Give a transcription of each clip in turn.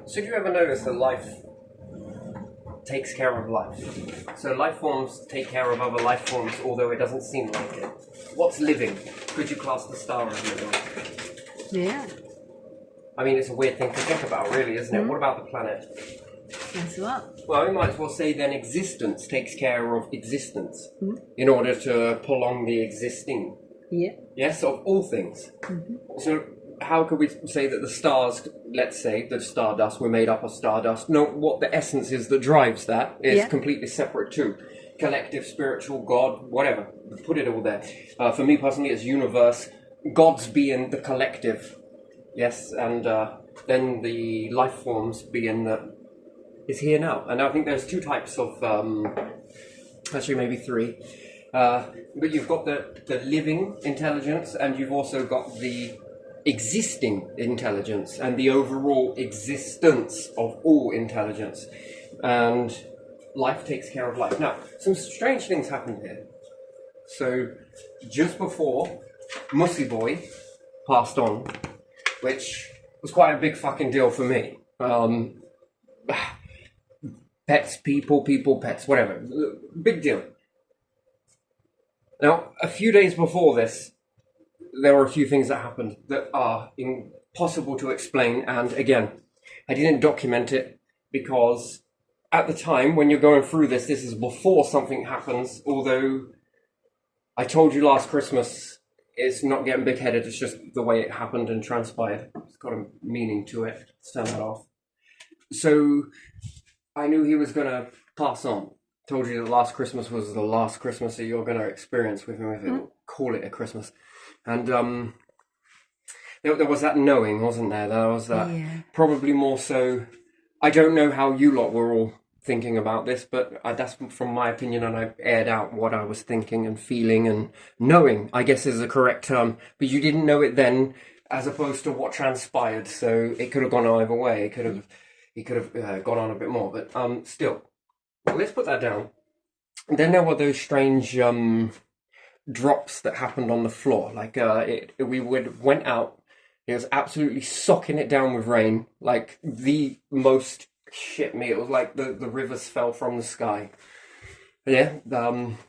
So do you ever notice that life takes care of life? So life forms take care of other life forms, although it doesn't seem like it. What's living? Could you class the star as living? Yeah, I mean, it's a weird thing to think about, really, isn't it? What about the planet? that's what. Well, we might as well say then existence takes care of existence in order to prolong the existing. Yeah. Yes, of all things. So how could we say that the stars, let's say, the stardust, were made up of stardust? No, what the essence is that drives that is completely separate too. Collective, spiritual, God, whatever. Put it all there. For me personally, it's universe. God's being the collective. Yes, and then the life forms being the is here now. And I think there's two types of, actually maybe three. But you've got the living intelligence, and you've also got the existing intelligence and the overall existence of all intelligence. And life takes care of life. Now, some strange things happened here. So, just before Mussy Boy passed on, which was quite a big fucking deal for me. Pets, people, pets, whatever. Big deal. Now, a few days before this, there were a few things that happened that are impossible to explain. And again, I didn't document it because at the time when you're going through this is before something happens. Although I told you last Christmas, it's not getting big-headed. It's just the way it happened and transpired. It's got a meaning to it. Let's turn that off. So I knew he was going to pass on. Told you that last Christmas was the last Christmas that you're going to experience with him, if it call it a Christmas. And there was that knowing, wasn't there? There was that probably more so. I don't know how you lot were all thinking about this, but that's from my opinion, and I aired out what I was thinking and feeling and knowing, I guess is the correct term. But you didn't know it then, as opposed to what transpired. So it could have gone either way. He could have gone on a bit more, but still. Well, let's put that down. Then there were those strange drops that happened on the floor. Like we went out. It was absolutely socking it down with rain. Like the most shit me. It was like the rivers fell from the sky. Yeah.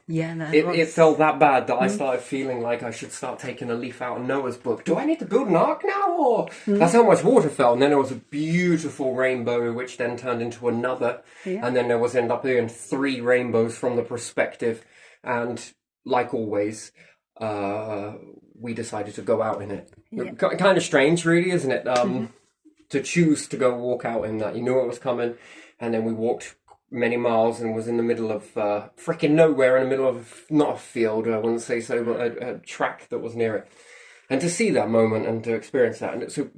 It felt that bad that I started feeling like I should start taking a leaf out of Noah's book. Do I need to build an ark now? Or that's how much water fell. And then there was a beautiful rainbow, which then turned into another. Yeah. And then there was end up being 3 rainbows from the perspective. And like always, we decided to go out in it. Yeah. Kind of strange, really, isn't it? To choose to go walk out in that. You knew it was coming. And then we walked many miles and was in the middle of freaking nowhere, in the middle of not a field, I wouldn't say so, but a track that was near it. And to see that moment and to experience that, and so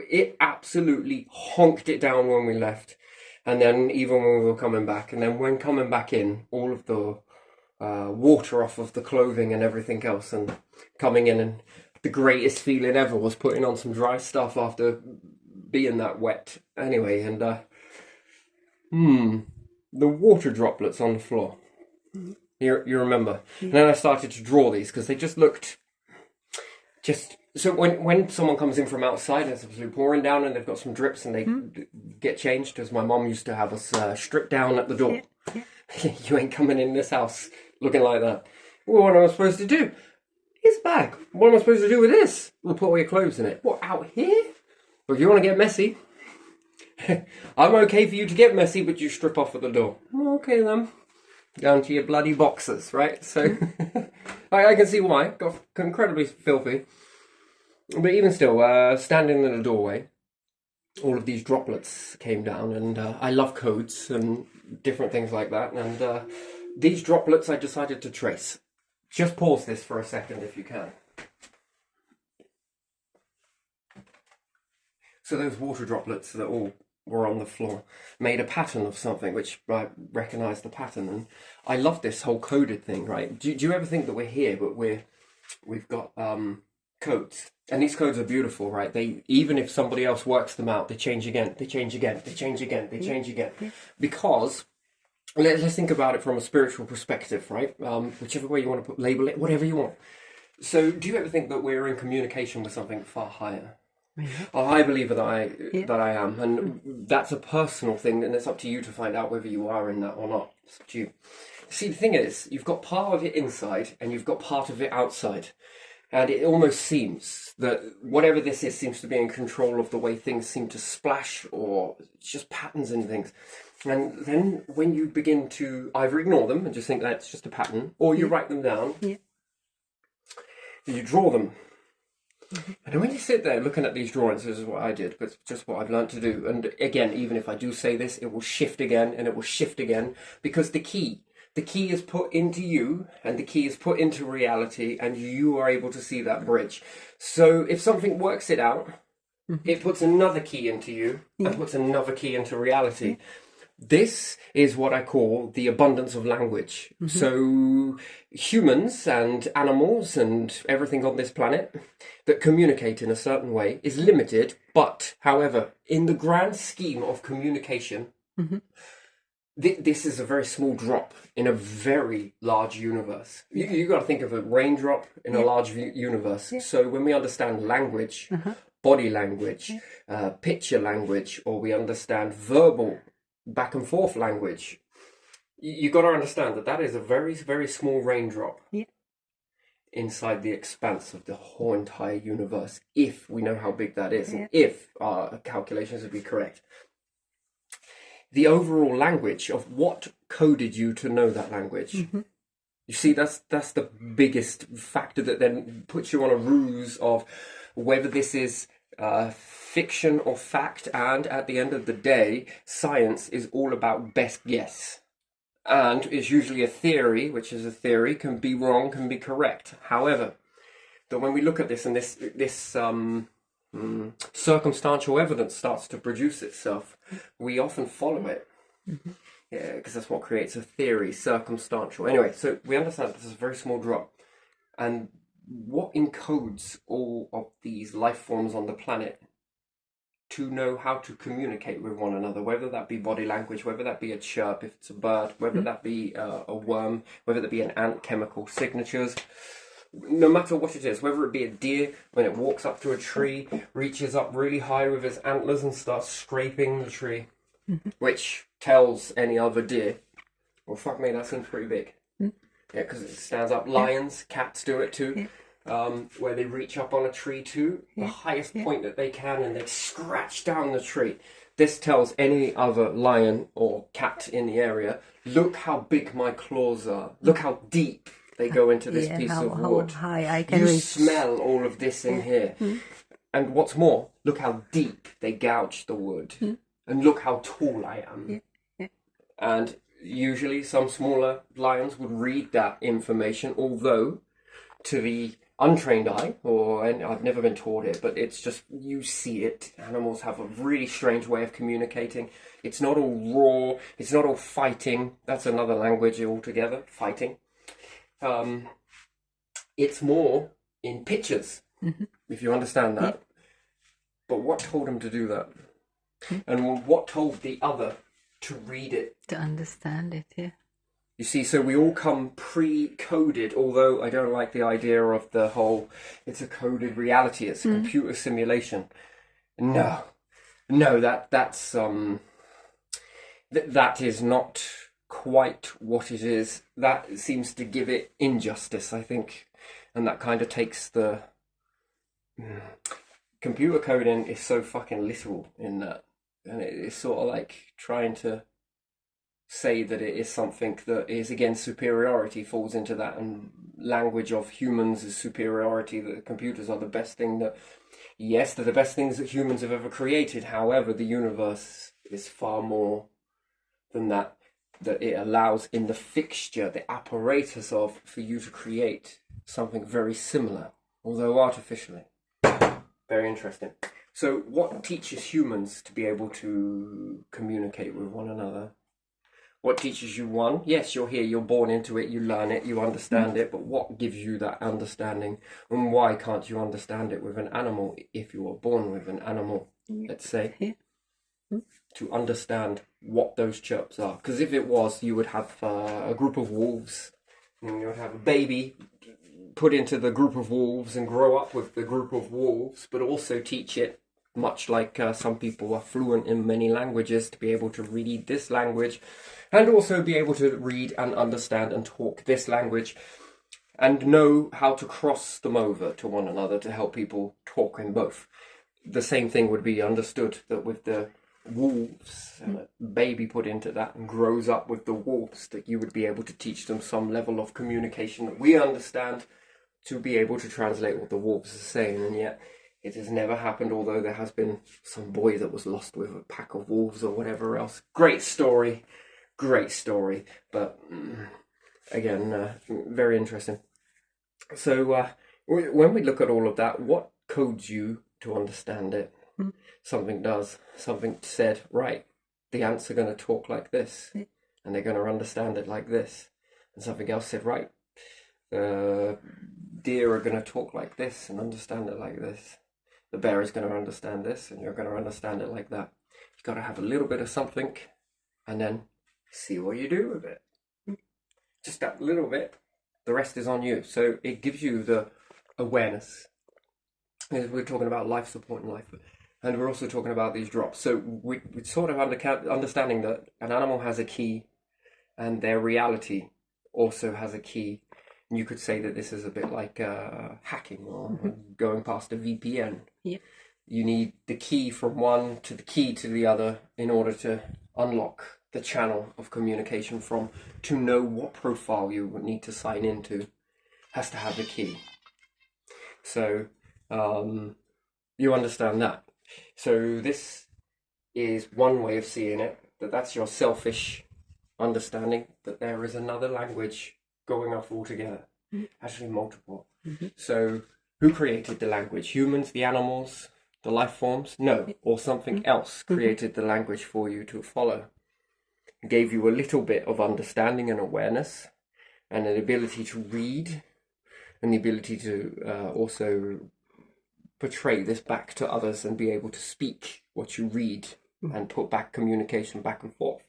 it absolutely honked it down when we left, and then even when we were coming back, and then when coming back in, all of the water off of the clothing and everything else, and coming in, and the greatest feeling ever was putting on some dry stuff after being that wet. Anyway, and the water droplets on the floor. You remember? And then I started to draw these because they just looked so when someone comes in from outside and it's absolutely pouring down and they've got some drips and they get changed, as my mom used to have us stripped down at the door. You ain't coming in this house looking like that. Well, what am I supposed to do? Here's a bag. What am I supposed to do with this? We'll put all your clothes in it. What, out here? Well, if you want to get messy, I'm okay for you to get messy, but you strip off at the door. Okay then. Down to your bloody boxers, right? So I can see why. Got incredibly filthy. But even still, standing in the doorway, all of these droplets came down, and I love codes and different things like that. And these droplets I decided to trace. Just pause this for a second if you can. So those water droplets that all were on the floor made a pattern of something, which I recognised the pattern, and I love this whole coded thing, right? Do you ever think that we're here, but we've got codes, and these codes are beautiful, right? They, even if somebody else works them out, they change again, they change again, they change again, they change again, because let's think about it from a spiritual perspective, right? Whichever way you want to label it, whatever you want. So do you ever think that we're in communication with something far higher? Yeah. A high believer that I Yeah. that I am, and that's a personal thing, and it's up to you to find out whether you are in that or not. It's up to you. See, the thing is, you've got part of it inside, and you've got part of it outside, and it almost seems that whatever this is seems to be in control of the way things seem to splash, or it's just patterns in things. And then when you begin to either ignore them and just think that's just a pattern, or you write them down, Yeah. you draw them. And when you sit there looking at these drawings, this is what I did, but it's just what I've learned to do. And again, even if I do say this, it will shift again and it will shift again, because the key is put into you, and the key is put into reality, and you are able to see that bridge. So if something works it out, it puts another key into you and puts another key into reality. This is what I call the abundance of language. So humans and animals and everything on this planet that communicate in a certain way is limited, but however, in the grand scheme of communication, this is a very small drop in a very large universe. You got to think of a raindrop in a large universe. So when we understand language, body language, picture language, or we understand verbal back and forth language, you got to understand that is a very, very small raindrop inside the expanse of the whole entire universe, if we know how big that is, and if our calculations would be correct. The overall language of what coded you to know that language. You see, that's the biggest factor that then puts you on a ruse of whether this is fiction or fact. And at the end of the day, science is all about best guess, and is usually a theory, which is a theory, can be wrong, can be correct. However, that when we look at this and this circumstantial evidence starts to produce itself, we often follow it. Yeah, because that's what creates a theory, circumstantial. Anyway, so we understand that this is a very small drop. And what encodes all of these life forms on the planet to know how to communicate with one another, whether that be body language, whether that be a chirp if it's a bird, whether that be a worm, whether that be an ant, chemical signatures, no matter what it is, whether it be a deer when it walks up to a tree, reaches up really high with its antlers and starts scraping the tree, which tells any other deer, well, fuck me, that seems pretty big. Yeah, because it stands up. Lions, cats do it too. Where they reach up on a tree to the highest point that they can, and they scratch down the tree. This tells any other lion or cat in the area, look how big my claws are. Look how deep they go into this piece of wood. How high I can You reach. smell all of this in here. And what's more, look how deep they gouge the wood. And look how tall I am. And usually some smaller lions would read that information, although to the untrained eye, and I've never been taught it, but it's just, you see it. Animals have a really strange way of communicating. It's not all raw, it's not all fighting. That's another language altogether, fighting. It's more in pictures, if you understand that. But what told him to do that? And what told the other to read it? To understand it, yeah. You see, so we all come pre-coded, although I don't like the idea of the whole, it's a coded reality, it's a computer simulation. No, that's that is not quite what it is. That seems to give it injustice, I think, and that kind of takes the computer coding is so fucking literal in that, and it is sort of like trying to say that it is something that is, again, superiority falls into that, and language of humans is superiority, that computers are the best thing that, yes, they're the best things that humans have ever created. However, the universe is far more than that it allows in the fixture, the apparatus of, for you to create something very similar, although artificially. Very interesting. So what teaches humans to be able to communicate with one another? What teaches you one? Yes, you're here, you're born into it, you learn it, you understand it, but what gives you that understanding? And why can't you understand it with an animal if you were born with an animal, let's say? To understand what those chirps are. Because if it was, you would have a group of wolves, and you would have a baby put into the group of wolves and grow up with the group of wolves, but also teach it much like some people are fluent in many languages, to be able to read this language and also be able to read and understand and talk this language and know how to cross them over to one another to help people talk in both. The same thing would be understood that with the wolves, and a baby put into that and grows up with the wolves, that you would be able to teach them some level of communication that we understand to be able to translate what the wolves are saying. And yet it has never happened, although there has been some boy that was lost with a pack of wolves or whatever else. Great story, but again, very interesting. So when we look at all of that, what codes you to understand it? Something does, something said, right, the ants are going to talk like this, and they're going to understand it like this. And something else said, right, deer are going to talk like this and understand it like this. The bear is going to understand this, and you're going to understand it like that. You've got to have a little bit of something, and then see what you do with it. Just that little bit. The rest is on you. So it gives you the awareness. We're talking about life support and life, and we're also talking about these drops. So we're sort of understanding that an animal has a key, and their reality also has a key. And you could say that this is a bit like hacking or going past a VPN. Yeah. You need the key from one to the key to the other in order to unlock the channel of communication from, to know what profile you would need to sign into, has to have the key. So you understand that. So this is one way of seeing it, that's your selfish understanding that there is another language going off altogether, actually multiple. So who created the language? Humans, the animals, the life forms? No, or something else created the language for you to follow. Gave you a little bit of understanding and awareness, and an ability to read, and the ability to also portray this back to others and be able to speak what you read and put back communication back and forth.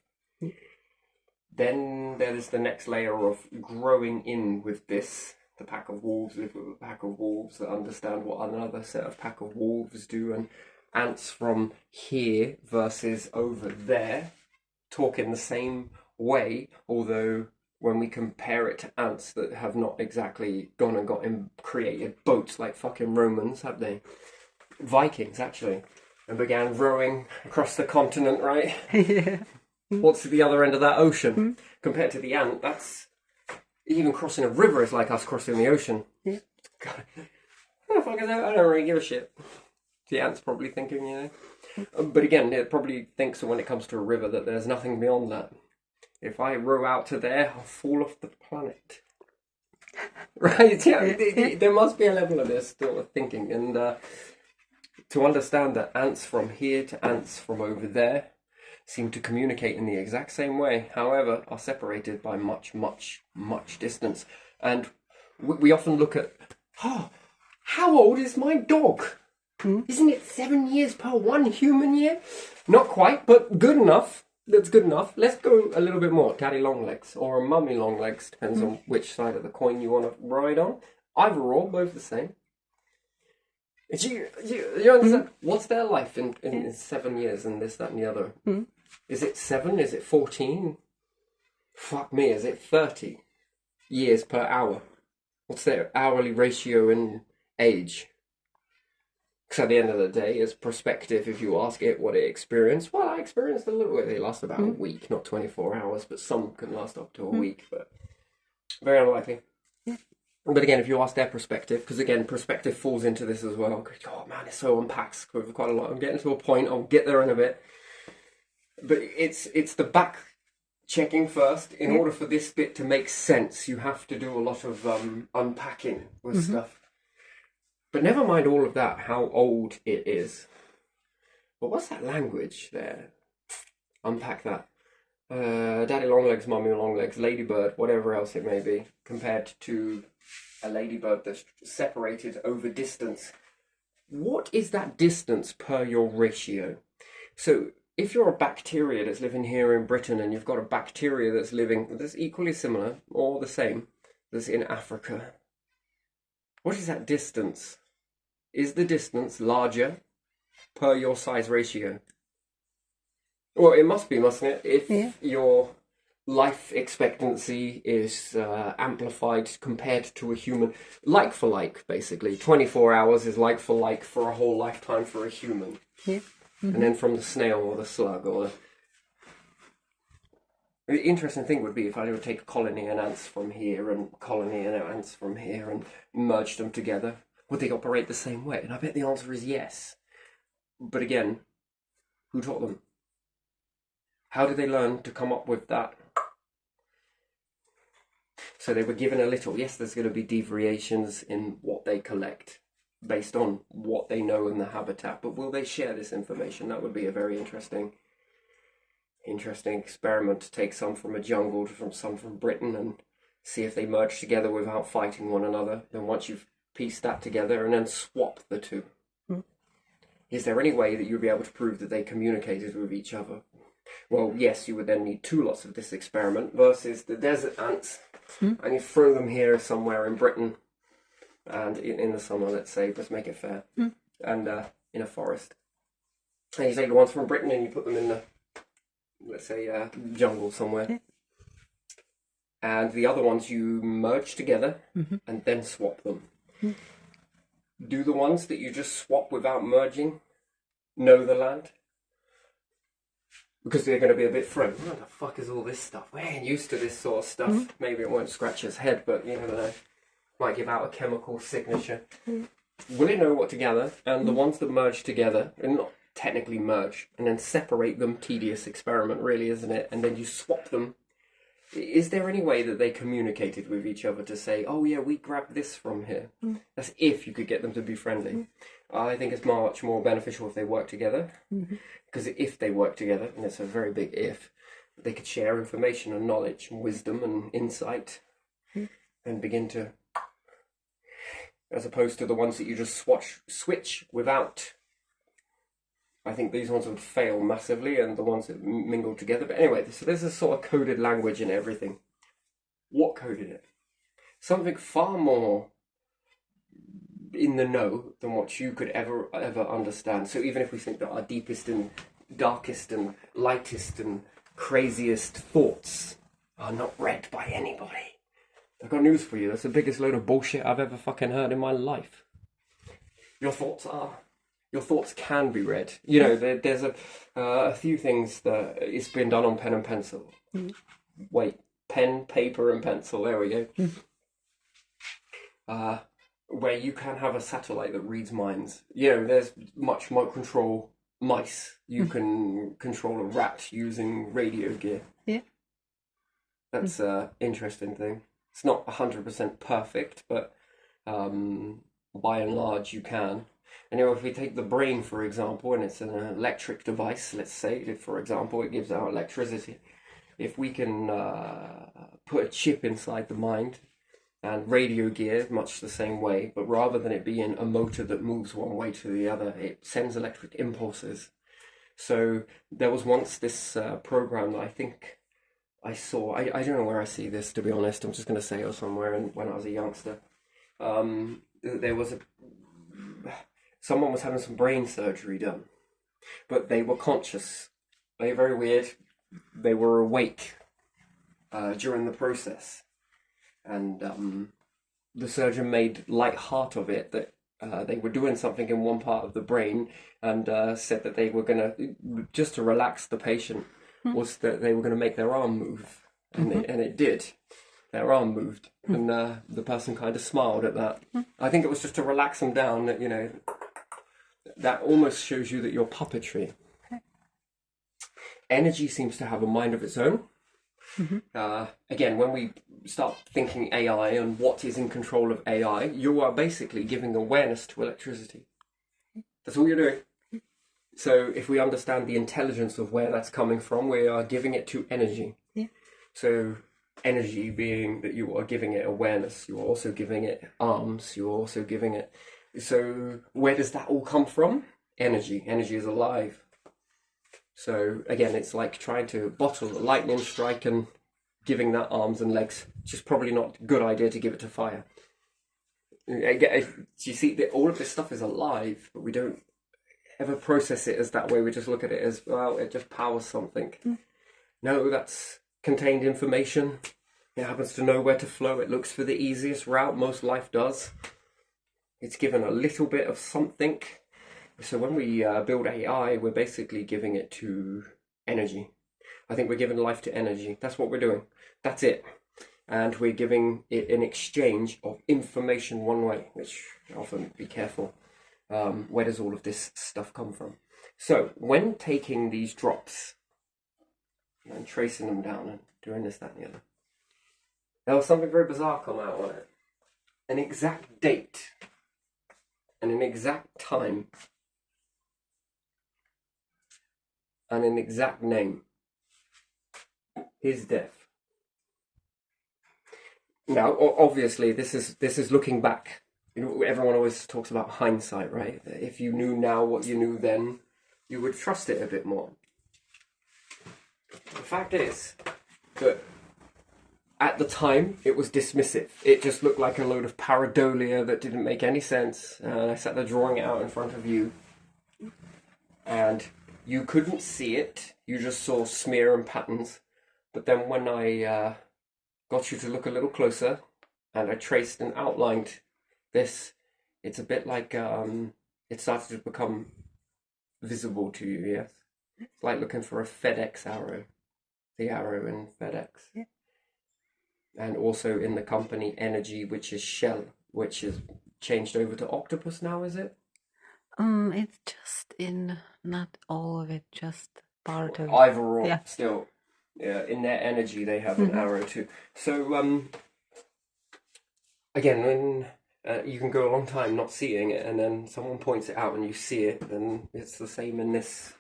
Then there is the next layer of growing in with this. The pack of wolves live with a pack of wolves that understand what another set of pack of wolves do, and ants from here versus over there talk in the same way, although when we compare it to ants that have not exactly gone and created boats like fucking Romans, have they? Vikings, actually, and began rowing across the continent, right? Yeah. What's the other end of that ocean? Compared to the ant, that's... Even crossing a river is like us crossing the ocean. Yeah. God, what the fuck is that? I don't really give a shit. The ant's probably thinking, you know. But again, it probably thinks that when it comes to a river that there's nothing beyond that. If I row out to there, I'll fall off the planet. Right? Yeah, there must be a level of this sort of thinking. And to understand that ants from here to ants from over there seem to communicate in the exact same way, however, are separated by much, much, much distance. And we often look at, oh, how old is my dog? Isn't it 7 years per 1 human year? Not quite, but good enough. That's good enough. Let's go a little bit more. Daddy Longlegs or a Mummy Longlegs, depends on which side of the coin you want to ride on. Either or, both the same. You understand? What's their life in 7 years and this, that and the other? Is it 7? Is it 14? Fuck me, is it 30 years per hour? What's their hourly ratio in age? Because at the end of the day, it's perspective. If you ask it what it experienced, well, I experienced a little bit. They last about a week, not 24 hours, but some can last up to a week, but very unlikely. But again, if you ask their perspective, because again, perspective falls into this as well. Oh man, it so unpacks quite a lot. I'm getting to a point, I'll get there in a bit. But it's the back checking first. In order for this bit to make sense, you have to do a lot of unpacking with stuff. But never mind all of that, how old it is. But what's that language there? Unpack that. Daddy Longlegs, Mummy Longlegs, Ladybird, whatever else it may be, compared to a ladybird that's separated over distance. What is that distance per your ratio? So if you're a bacteria that's living here in Britain and you've got a bacteria that's living, that's equally similar or the same, that's in Africa, what is that distance? Is the distance larger per your size ratio. Well, it must be, mustn't it? If your life expectancy is amplified compared to a human, like for like, basically. 24 hours is like for like for a whole lifetime for a human. Yeah. And then from the snail or the slug or the interesting thing would be if I would take a colony and ants from here and colony and ants from here and merge them together. Would they operate the same way? And I bet the answer is yes. But again, who taught them? How did they learn to come up with that? So they were given a little. Yes, there's going to be deviations in what they collect based on what they know in the habitat. But will they share this information? That would be a very interesting experiment to take some from a jungle, from some from Britain, and see if they merge together without fighting one another. Then once you've pieced that together, and then swap the two. Is there any way that you'd be able to prove that they communicated with each other? Well, yes, you would then need 2 lots of this experiment versus the desert ants, and you throw them here somewhere in Britain, and in the summer, let's say, let's make it fair, and in a forest. And you take the ones from Britain and you put them in the, let's say, jungle somewhere. And the other ones you merge together and then swap them. Do the ones that you just swap without merging know the land? Because they're going to be a bit thrown. What the fuck is all this stuff? We ain't used to this sort of stuff. Maybe it won't scratch his head, but you never know. Might give out a chemical signature. Will it know what to gather? And the ones that merge together, and not technically merge, and then separate them, tedious experiment really, isn't it? And then you swap them. Is there any way that they communicated with each other to say, oh yeah, we grabbed this from here? That's if you could get them to be friendly. I think it's much more beneficial if they work together. Because if they work together, and it's a very big if, they could share information and knowledge and wisdom and insight and begin to, as opposed to the ones that you just switch without. I think these ones would fail massively, and the ones that mingle together. But anyway, so there's a sort of coded language in everything. What coded it? Something far more in the know than what you could ever understand. So even if we think that our deepest and darkest and lightest and craziest thoughts are not read by anybody, I've got news for you. That's the biggest load of bullshit I've ever fucking heard in my life. Your thoughts are. Your thoughts can be read. You know, there's a few things that it's been done on pen and pencil. Wait, pen, paper, and pencil. There we go. Where you can have a satellite that reads minds. You know, there's much more control mice. You can control a rat using radio gear. Yeah. That's an interesting thing. It's not 100% perfect, but by and large you can. And you know, if we take the brain, for example, and it's an electric device, let's say, for example, it gives out electricity. If we can put a chip inside the mind, and radio gear, much the same way, but rather than it being a motor that moves one way to the other, it sends electric impulses. So there was once this program that I think I saw, I don't know where I see this, to be honest, I'm just going to say it somewhere when I was a youngster. There was someone was having some brain surgery done, but they were conscious. They were very weird. They were awake during the process. And the surgeon made light heart of it, that they were doing something in one part of the brain, and said that they were going to, just to relax the patient, was that they were going to make their arm move. And it did. Their arm moved. And the person kind of smiled at that. I think it was just to relax them down, that, you know, that almost shows you that you're puppetry. Energy seems to have a mind of its own. Again, when we start thinking AI and what is in control of AI, you are basically giving awareness to electricity. That's all you're doing. So if we understand the intelligence of where that's coming from, we are giving it to energy. So energy being that you are giving it awareness, you are also giving it arms, you are also giving it... So where does that all come from? Energy. Energy is alive. So again, it's like trying to bottle a lightning strike and giving that arms and legs. It's just probably not a good idea to give it to fire. You see, all of this stuff is alive, but we don't... ever process it as that way. We just look at it as, well, it just powers something. No, that's contained information. It happens to know where to flow. It looks for the easiest route. Most life does. It's given a little bit of something. So when we build AI, we're basically giving it to energy. I think we're giving life to energy. That's what we're doing. That's it. And we're giving it an exchange of information one way, which often be careful. Where does all of this stuff come from? So when taking these drops and tracing them down and doing this, that, and the other, there was something very bizarre come out on it. An exact date and an exact time and an exact name. His death. Now, obviously, this is looking back. You know, everyone always talks about hindsight, right? If you knew now what you knew then, you would trust it a bit more. The fact is that at the time, it was dismissive. It just looked like a load of pareidolia that didn't make any sense. I sat there drawing it out in front of you, and you couldn't see it. You just saw smear and patterns. But then when I got you to look a little closer, and I traced and outlined this, it's a bit like it started to become visible to you, yes? It's like looking for a FedEx arrow. The arrow in FedEx. Yeah. And also in the company Energy, which is Shell, which is changed over to Octopus now, is it? It's just in, not all of it, just part of it. Overall, Yeah. still. Yeah, in their Energy, they have an arrow too. So, again, when you can go a long time not seeing it, and then someone points it out and you see it, then it's the same in this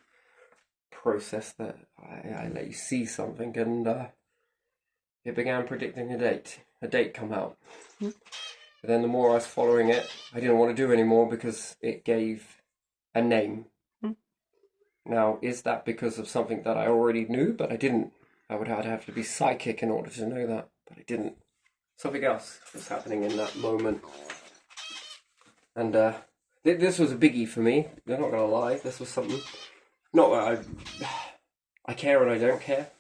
process that I let you see something, and it began predicting a date come out. But then the more I was following it, I didn't want to do anymore because it gave a name. Now, is that because of something that I already knew, but I didn't? I'd have to be psychic in order to know that, but I didn't. Something else was happening in that moment. And this was a biggie for me. I'm not going to lie. This was something. Not that I care and I don't care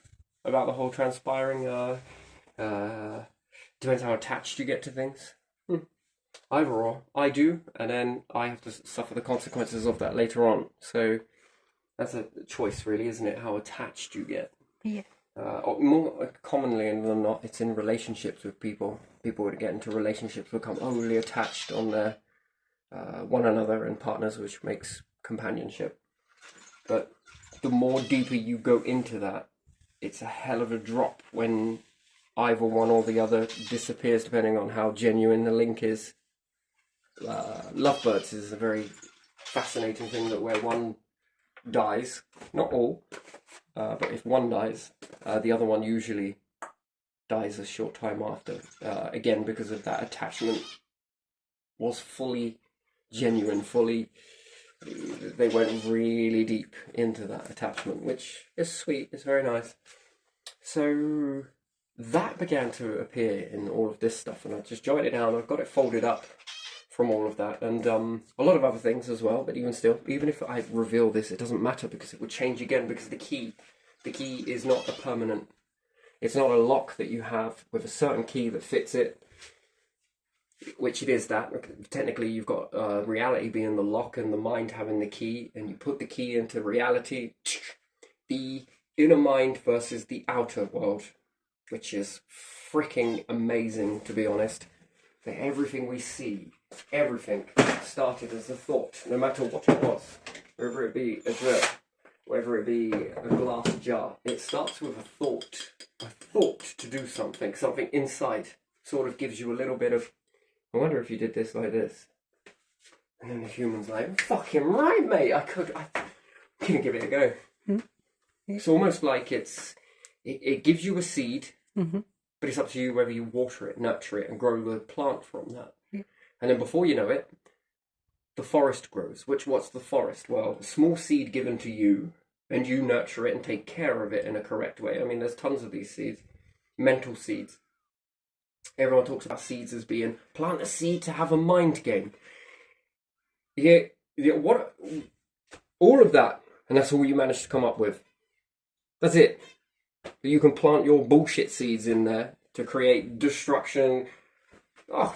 about the whole transpiring. Depends how attached you get to things. Either or, I do, and then I have to suffer the consequences of that later on. So that's a choice, really, isn't it? How attached you get. Yeah. More commonly than not, it's in relationships with people. People would get into relationships, become overly attached on their one another and partners, which makes companionship. But the more deeper you go into that, it's a hell of a drop when either one or the other disappears, depending on how genuine the link is. Lovebirds is a very fascinating thing, that where one dies, not all, but if one dies, the other one usually dies a short time after. Again, because of that attachment was fully genuine, they went really deep into that attachment, which is sweet, it's very nice. So that began to appear in all of this stuff, and I just jotted it down. I've got it folded up from all of that, and a lot of other things as well, but even if I reveal this, it doesn't matter, because it would change again, because the key is not a permanent, it's not a lock that you have with a certain key that fits it, which it is that. Technically, you've got reality being the lock and the mind having the key, and you put the key into reality, the inner mind versus the outer world, which is freaking amazing, to be honest. That everything we see, everything started as a thought, no matter what it was, whether it be a drill, whether it be a glass jar. It starts with a thought to do something inside sort of gives you a little bit of, I wonder if you did this like this. And then the human's like, fucking right, mate, I'm gonna give it a go. It's almost like it gives you a seed, but it's up to you whether you water it, nurture it, and grow the plant from that. And then before you know it, the forest grows. What's the forest? Well, a small seed given to you, and you nurture it and take care of it in a correct way. I mean, there's tons of these seeds. Mental seeds. Everyone talks about seeds as being, plant a seed to have a mind game. Yeah, All of that, and that's all you managed to come up with. That's it. You can plant your bullshit seeds in there to create destruction. Oh,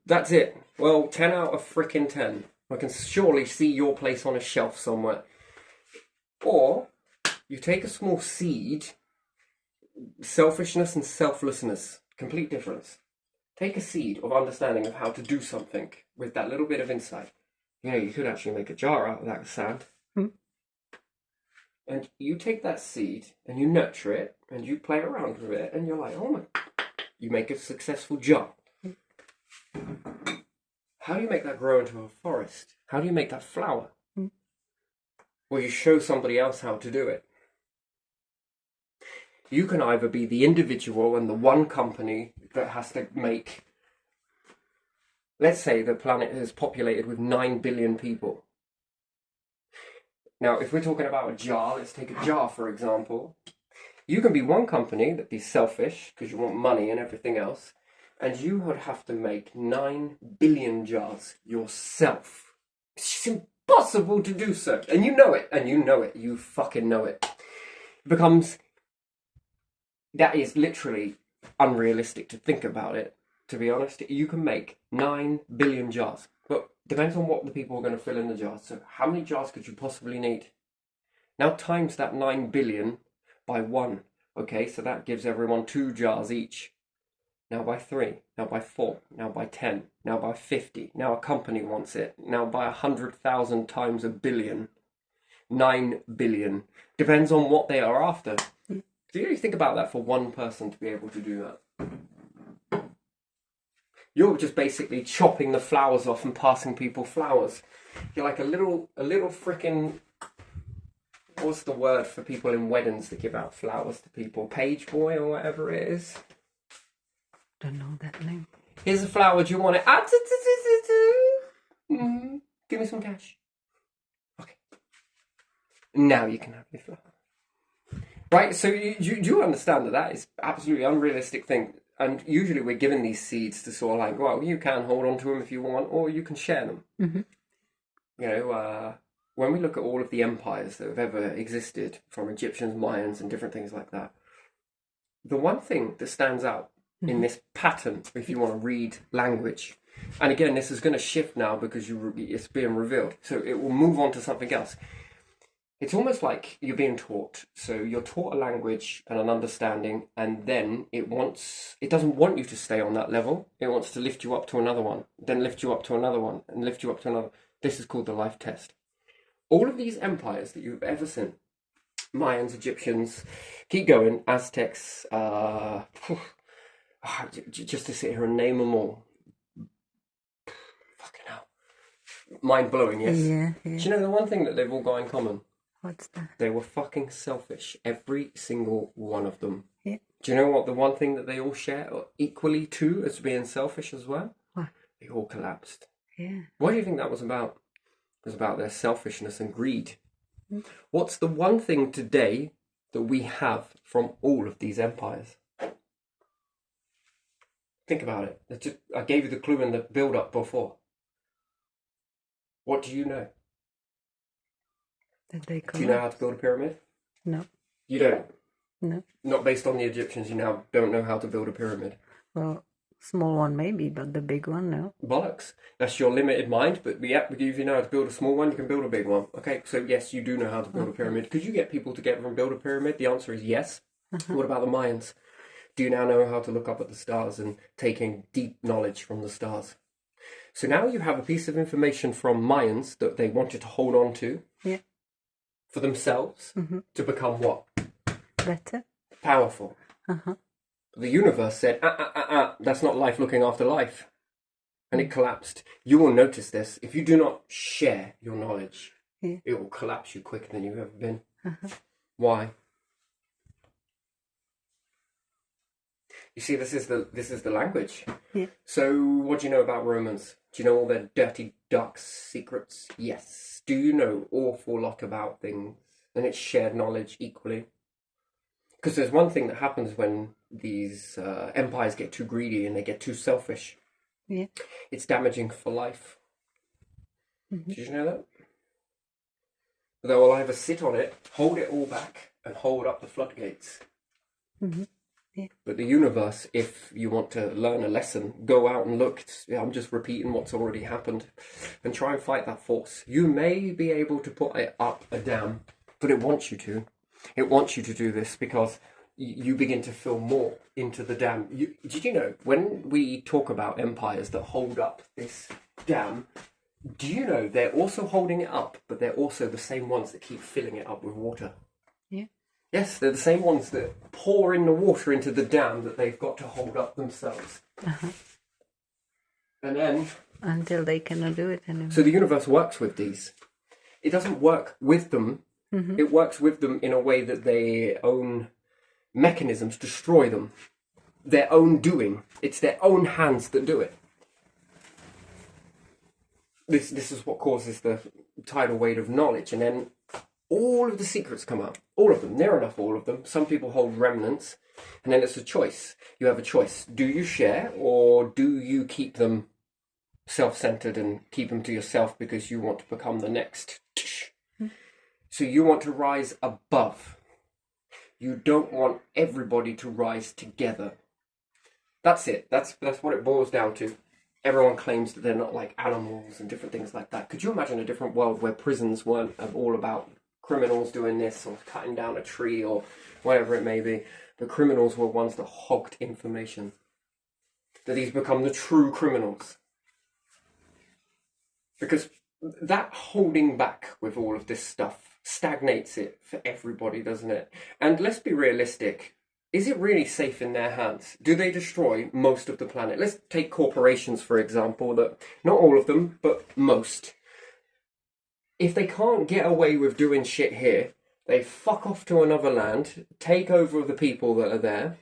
that's it. Well, 10 out of frickin' 10. I can surely see your place on a shelf somewhere. Or, you take a small seed, selfishness and selflessness, complete difference. Take a seed of understanding of how to do something with that little bit of insight. You know, you could actually make a jar out of that sand. And you take that seed and you nurture it and you play around with it and you're like, oh my, you make a successful jar. How do you make that grow into a forest? How do you make that flower? Well, you show somebody else how to do it. You can either be the individual and the one company that has to make, let's say the planet is populated with 9 billion people. Now, if we're talking about a jar, let's take a jar, for example. You can be one company that be selfish because you want money and everything else, and you would have to make 9 billion jars yourself. It's impossible to do so. And you know it, and you know it. You fucking know it. It becomes... That is literally unrealistic to think about it, to be honest. You can make 9 billion jars. But depends on what the people are going to fill in the jars. So how many jars could you possibly need? Now times that 9 billion by 1. Okay, so that gives everyone 2 jars each. Now by 3. Now by 4. Now by 10. Now by 50. Now a company wants it. Now by 100,000 times a billion. 9 billion. Depends on what they are after. Do you really think about that for one person to be able to do that? You're just basically chopping the flowers off and passing people flowers. You're like a little frickin', what's the word for people in weddings that give out flowers to people? Page boy or whatever it is. Don't know that name. Here's a flower, do you want it? Give me some cash. Okay. Now you can have your flower. Right, so you understand that is absolutely unrealistic thing. And usually we're given these seeds to sort of like, well, you can hold on to them if you want, or you can share them. Mm-hmm. You know, when we look at all of the empires that have ever existed, from Egyptians, Mayans, and different things like that, the one thing that stands out in this pattern, if you want to read language, and again, this is going to shift now because it's being revealed, so it will move on to something else. It's almost like you're being taught. So you're taught a language and an understanding, and then it doesn't want you to stay on that level. It wants to lift you up to another one, then lift you up to another one, and lift you up to another. This is called the life test. All of these empires that you've ever seen, Mayans, Egyptians, keep going, Aztecs, just to sit here and name them all. Fucking hell. Mind-blowing, yes? Yeah. Do you know the one thing that they've all got in common? What's that? They were fucking selfish, every single one of them. Yeah. Do you know what the one thing that they all share equally to as being selfish as well? What? They all collapsed. Yeah. What do you think that was about? It was about their selfishness and greed. What's the one thing today that we have from all of these empires? Think about it. I gave you the clue in the build-up before. What do you know? Did they Do you know how to build a pyramid? No. You don't? No. Not based on the Egyptians, you now don't know how to build a pyramid. Well, small one maybe, but the big one, no. Bollocks. That's your limited mind, but yeah, if you know how to build a small one, you can build a big one. Okay, so yes, you do know how to build a pyramid. Could you get people together and build a pyramid? The answer is yes. What about the Mayans? Do you now know how to look up at the stars and taking deep knowledge from the stars? So now you have a piece of information from Mayans that they wanted to hold on to. Yeah. For themselves to become what? Better. Powerful. The universe said, that's not life looking after life. And it collapsed. You will notice this. If you do not share your knowledge, it will collapse you quicker than you've ever been. Why? You see, this is the language. Yeah. So what do you know about Romans? Do you know all their dirty, dark secrets? Yes. Do you know awful lot about things? And it's shared knowledge equally. Because there's one thing that happens when these empires get too greedy and they get too selfish. Yeah. It's damaging for life. Did you know that? they will either sit on it, hold it all back, and hold up the floodgates. Mm-hmm. Yeah. But the universe, if you want to learn a lesson, go out and look. I'm just repeating what's already happened, and try and fight that force. You may be able to put it up a dam, but it wants you to. It wants you to do this because you begin to feel more into the dam. Did you know, when we talk about empires that hold up this dam, do you know they're also holding it up, but they're also the same ones that keep filling it up with water? Yeah. Yes, they're the same ones that pour in the water into the dam that they've got to hold up themselves. Uh-huh. And then... Until they cannot do it anymore. So the universe works with these. It doesn't work with them. Mm-hmm. It works with them in a way that their own mechanisms destroy them. Their own doing. It's their own hands that do it. This is what causes the tidal wave of knowledge, and then all of the secrets come out. All of them. Near enough all of them. Some people hold remnants, and then it's a choice. You have a choice. Do you share, or do you keep them self-centered and keep them to yourself because you want to become the next? So you want to rise above. You don't want everybody to rise together. That's it. That's what it boils down to. Everyone claims that they're not like animals and different things like that. Could you imagine a different world where prisons weren't all about criminals doing this or cutting down a tree or whatever it may be? The criminals were ones that hogged information. That these become the true criminals. Because that holding back with all of this stuff stagnates it for everybody, doesn't it? And let's be realistic. Is it really safe in their hands? Do they destroy most of the planet? Let's take corporations, for example, that not all of them, but most. If they can't get away with doing shit here, they fuck off to another land, take over the people that are there,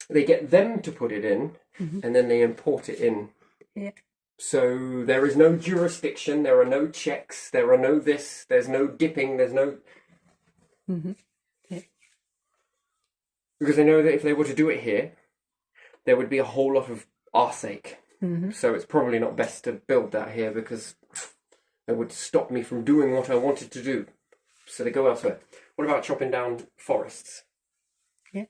they get them to put it in, and then they import it in. Yeah. So there is no jurisdiction, there are no checks, there are no this, there's no dipping, there's no... Mm-hmm. Yeah. Because they know that if they were to do it here, there would be a whole lot of arseache. Mm-hmm. So it's probably not best to build that here because it would stop me from doing what I wanted to do. So they go elsewhere. What about chopping down forests? Yeah.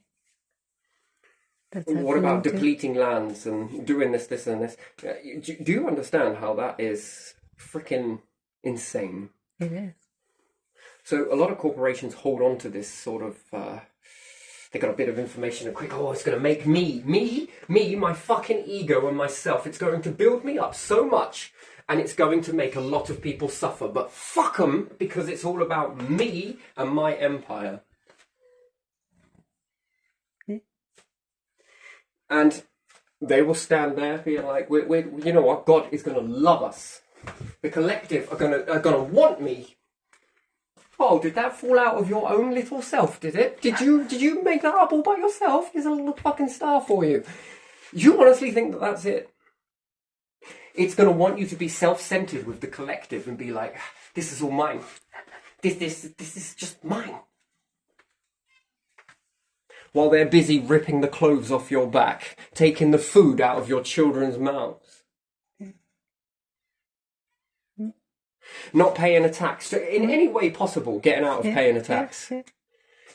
What about depleting lands and doing this, and this? Do you understand how that is freaking insane? It is. So a lot of corporations hold on to this sort of... they got a bit of information and quick, it's going to make me, my fucking ego and myself. It's going to build me up so much and it's going to make a lot of people suffer. But fuck them because it's all about me and my empire. Yeah. And they will stand there being like, you know what? God is going to love us. The collective are going to want me. Oh, did that fall out of your own little self, did it? Did you make that up all by yourself? Here's a little fucking star for you. You honestly think that that's it? It's going to want you to be self-centered with the collective and be like, this is all mine. This is just mine. While they're busy ripping the clothes off your back, taking the food out of your children's mouths. Not paying a tax, in any way possible, getting out of paying a tax. Yeah.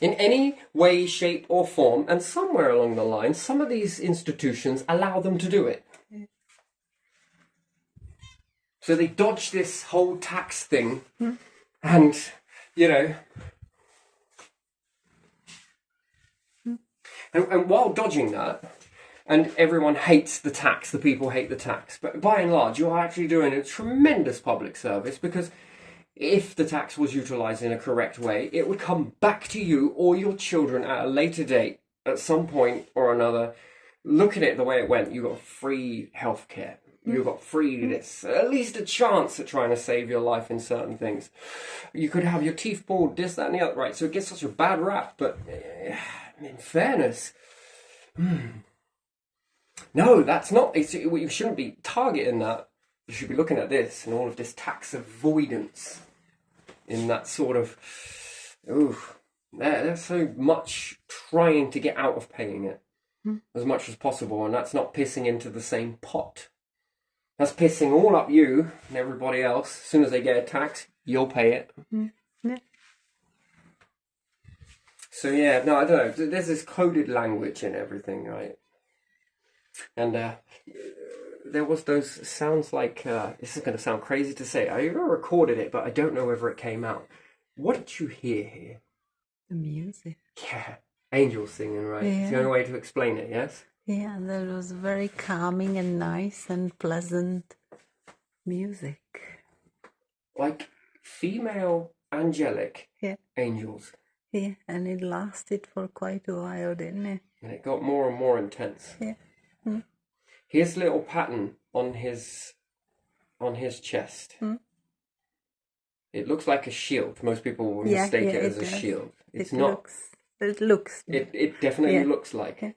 In any way, shape or form, and somewhere along the line, some of these institutions allow them to do it. Yeah. So they dodge this whole tax thing, and, you know... And while dodging that... And everyone hates the tax, the people hate the tax. But by and large, you are actually doing a tremendous public service because if the tax was utilised in a correct way, it would come back to you or your children at a later date, at some point or another. Look at it the way it went. You got free healthcare. You got free this. At least a chance at trying to save your life in certain things. You could have your teeth pulled, this, that and the other. Right, so it gets such a bad rap. But in fairness... No, that's not. You shouldn't be targeting that. You should be looking at this and all of this tax avoidance in that sort of... There's so much trying to get out of paying it as much as possible, and that's not pissing into the same pot. That's pissing all up you and everybody else. As soon as they get a tax, You'll pay it. Yeah. So yeah, no, I don't know. There's this coded language in everything, right? And there was those sounds like this is going to sound crazy to say. I recorded it, but I don't know whether it came out. What did you hear here? The music. Yeah, angels singing, right? It's the Yeah. only way to explain it. Yes. Yeah, that was very calming and nice and pleasant music. Like female angelic Yeah. angels. Yeah, and it lasted for quite a while, didn't it? And it got more and more intense. Yeah. His little pattern on his chest. It looks like a shield. Most people will mistake it as a does. shield. It's It not. looks. It definitely Yeah. looks like. Yeah.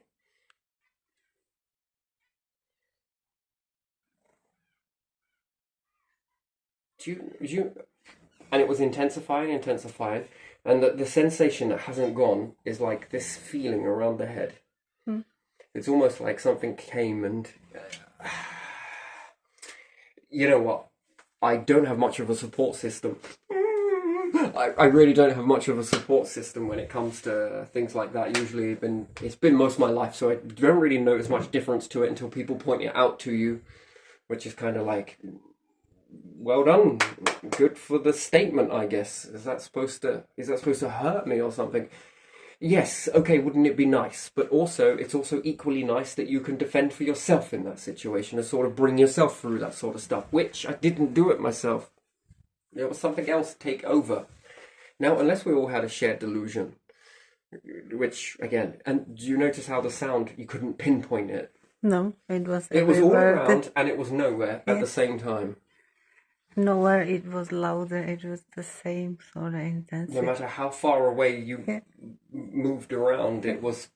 Do you, and it was intensifying, and the sensation that hasn't gone is like this feeling around the head. It's almost like something came and, you know what? I don't have much of a support system. I really don't have much of a support system when it comes to things like that. Usually it's been most of my life, so I don't really notice much difference to it until people point it out to you, which is kind of like, well done, good for the statement, I guess. Is that supposed to hurt me or something? Yes, okay, wouldn't it be nice? But also, it's also equally nice that you can defend for yourself in that situation and sort of bring yourself through that sort of stuff, which I didn't do it myself. There was something else take over. Now, unless we all had a shared delusion, which, again, and do you notice how the sound, you couldn't pinpoint it? No, it was It was all everywhere. around and it was nowhere at the same time. Nowhere it was louder, it was the same sort of intensity. No matter how far away you moved around, it was.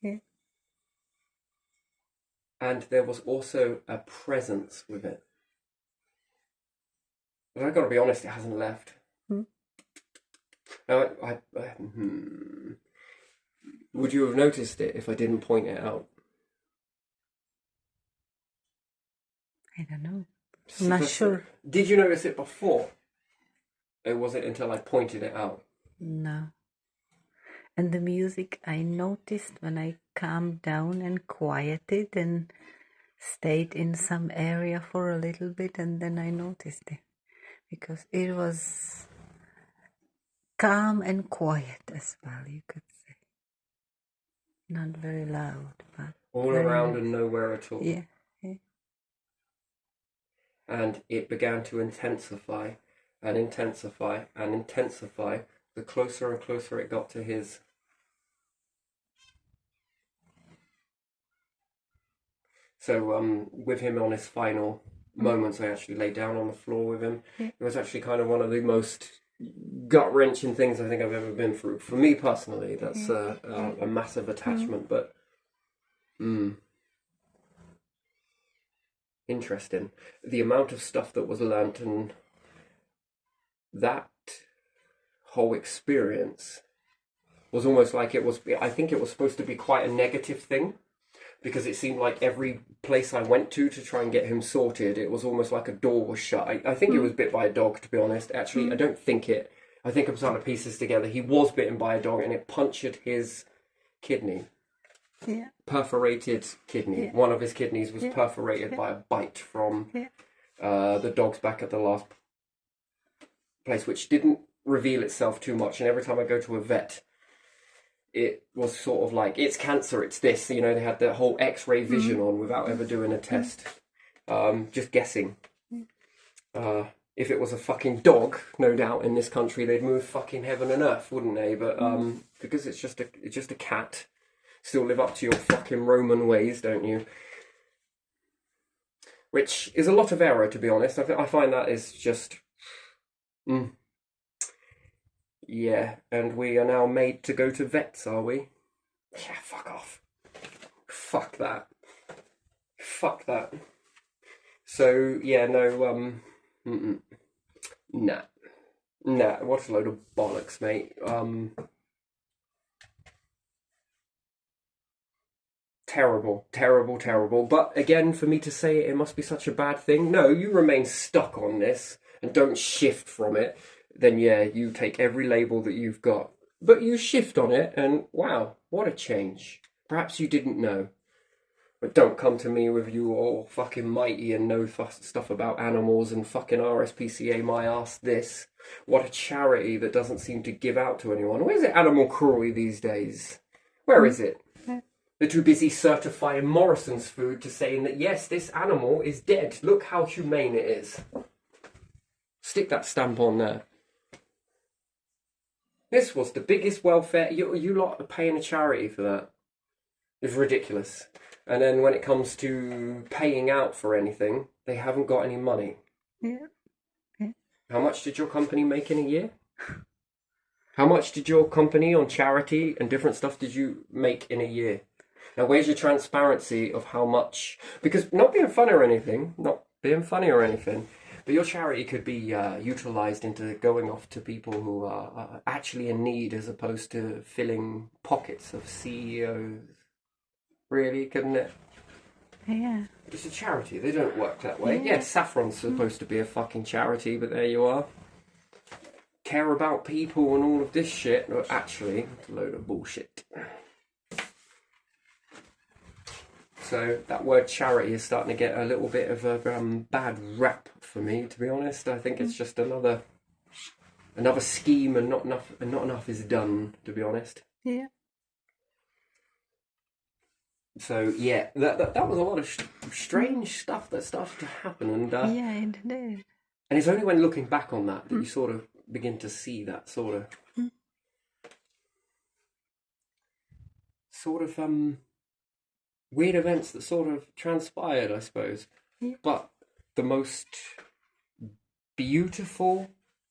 Yeah. And there was also a presence with it. But I've got to be honest, it hasn't left. Now, would you have noticed it if I didn't point it out? I don't know. I'm not sure. Did you notice it before? Or was it until I pointed it out? No. And the music I noticed when I calmed down and quieted and stayed in some area for a little bit, and then I noticed it. Because it was calm and quiet as well, you could say. Not very loud, but all around and nowhere at all. Yeah. And it began to intensify and intensify and intensify the closer and closer it got to his. So with him on his final moments, I actually lay down on the floor with him. It was actually kind of one of the most gut-wrenching things I think I've ever been through. For me personally, that's a massive attachment, but interesting. The amount of stuff that was learnt and that whole experience was almost like I think it was supposed to be quite a negative thing, because it seemed like every place I went to try and get him sorted, it was almost like a door was shut. I think he was bit by a dog, to be honest. Actually, I don't think it. I think I'm starting to piece this together. He was bitten by a dog and it punctured his kidney. Yeah. Perforated kidney. Yeah. One of his kidneys was perforated by a bite from the dog's back at the last place, which didn't reveal itself too much. And every time I go to a vet, it was sort of like, it's cancer, it's this. You know, they had the whole X-ray vision on without ever doing a test. Just guessing. If it was a fucking dog, no doubt in this country they'd move fucking heaven and earth, wouldn't they? But because it's just a cat, still live up to your fucking Roman ways, don't you? Which is a lot of error, to be honest. I find that is just. Yeah, and we are now made to go to vets, are we? Yeah, fuck off. Fuck that. Fuck that. So, yeah, no, nah. Nah, what a load of bollocks, mate. Terrible. But again, for me to say it must be such a bad thing. No, you remain stuck on this. and don't shift from it, then yeah, you take every label that you've got, but you shift on it, and wow, what a change. Perhaps you didn't know. But don't come to me with you all fucking mighty and know stuff about animals and fucking RSPCA my ass this. What a charity that doesn't seem to give out to anyone. Where's it animal cruelty these days? Where is it? They're too busy certifying Morrison's food to saying that yes, this animal is dead. Look how humane it is. Stick that stamp on there. This was the biggest welfare. You lot are paying a charity for that. It's ridiculous. And then when it comes to paying out for anything, they haven't got any money. Yeah. Yeah. How much did your company make in a year? How much did your company on charity and different stuff did you make in a year? Now, where's your transparency of how much? Because not being funny or anything, but your charity could be utilised into going off to people who are actually in need as opposed to filling pockets of CEOs. Really, couldn't it? Yeah. It's a charity. They don't work that way. Yeah. Yeah, Saffron's supposed to be a fucking charity, but there you are. Care about people and all of this shit. No, actually, it's a load of bullshit. So that word charity is starting to get a little bit of a bad rap for me, to be honest. I think it's just another scheme, and not enough is done, to be honest. Yeah. So yeah, that was a lot of strange stuff that started to happen, and Yeah, it did. and it's only when looking back on that you sort of begin to see that sort of weird events that sort of transpired, I suppose. Yeah. But the most beautiful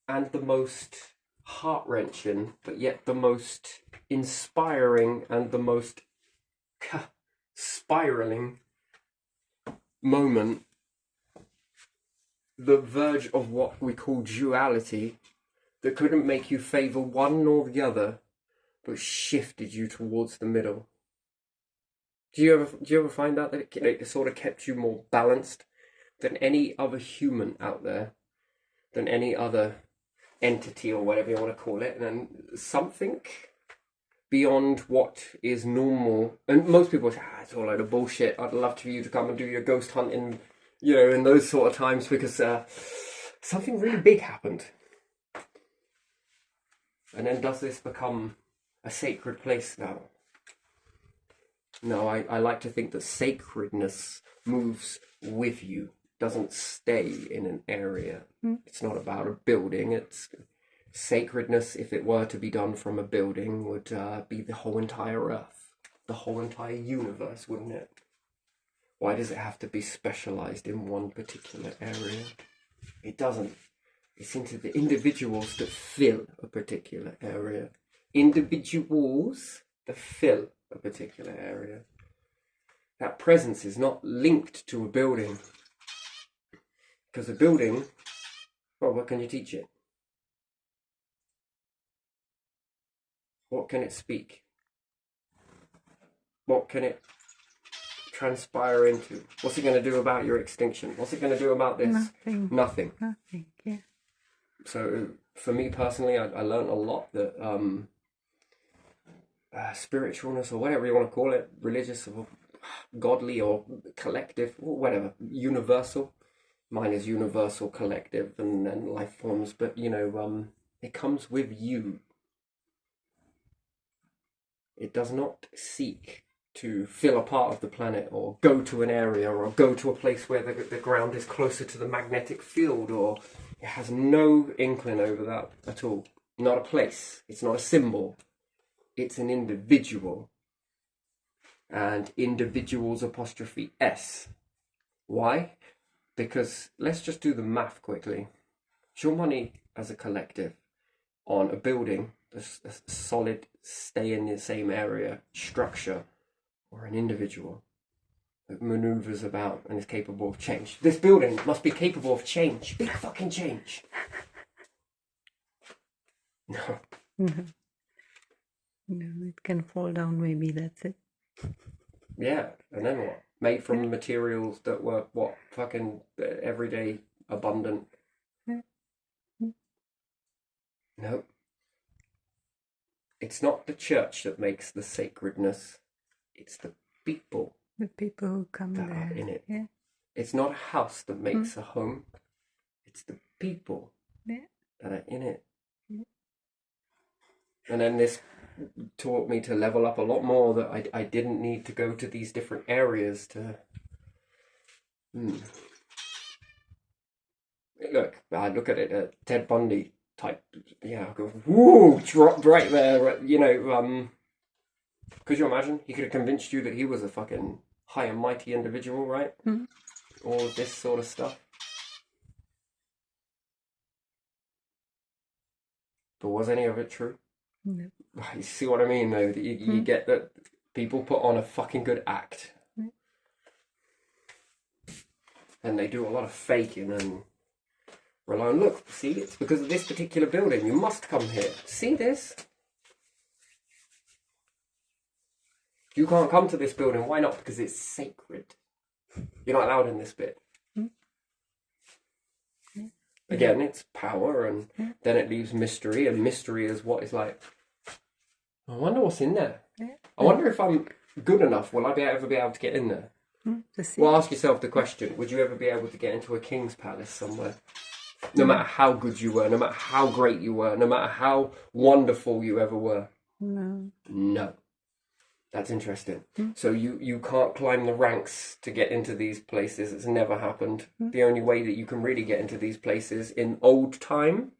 and the most heart-wrenching, but yet the most inspiring and the most spiraling moment, the verge of what we call duality, that couldn't make you favour one nor the other, but shifted you towards the middle. Do you ever find that it sort of kept you more balanced than any other human out there, than any other entity or whatever you want to call it, and something beyond what is normal? And most people say, it's all a load of bullshit. I'd love for you to come and do your ghost hunting, in those sort of times, because something really big happened. And then does this become a sacred place now? No, I like to think that sacredness moves with you, doesn't stay in an area. It's not about a building. It's sacredness, if it were to be done from a building, would be the whole entire earth, the whole entire universe, wouldn't it? Why does it have to be specialized in one particular area? It doesn't. It's into the individuals that fill a particular area. Individuals that fill a particular area. That presence is not linked to a building. Because a building, well, what can you teach it? What can it speak? What can it transpire into? What's it going to do about your extinction? What's it going to do about this? Nothing. Nothing. Nothing, yeah. So for me personally, I learned a lot that spiritualness, or whatever you want to call it, religious or godly or collective, or whatever, universal. Mine is universal, collective, and life forms. But it comes with you. It does not seek to fill a part of the planet, or go to an area, or go to a place where the ground is closer to the magnetic field, or it has no inkling over that at all. Not a place. It's not a symbol. It's an individual. And individuals apostrophe S. Why? Because let's just do the math quickly. Is your money as a collective on a building, a solid, stay in the same area structure, or an individual that maneuvers about and is capable of change? This building must be capable of change. Big fucking change. No. No, it can fall down, maybe, that's it. Yeah, and then what? Made from materials that were, fucking everyday, abundant. Yeah. No. It's not the church that makes the sacredness. It's the people The people who come that there. are in it. Yeah. It's not a house that makes a home. It's the people Yeah. that are in it. Yeah. And then this taught me to level up a lot more, that I didn't need to go to these different areas to... Look, I look at it, Ted Bundy type, yeah, I go, woo, dropped right there, you know, could you imagine? He could have convinced you that he was a fucking high and mighty individual, right? All of this sort of stuff. But was any of it true? No. You see what I mean, though? You get that people put on a fucking good act. And they do a lot of faking and rely on, look, see, it's because of this particular building. You must come here. See this? You can't come to this building. Why not? Because it's sacred. You're not allowed in this bit. Again, it's power, and then it leaves mystery, and mystery is what is like, I wonder what's in there. I wonder if I'm good enough, will I ever be able to get in there? Well, ask yourself the question, would you ever be able to get into a king's palace somewhere? No matter how good you were, no matter how great you were, no matter how wonderful you ever were. No. That's interesting. So you can't climb the ranks to get into these places. It's never happened. The only way that you can really get into these places in old time,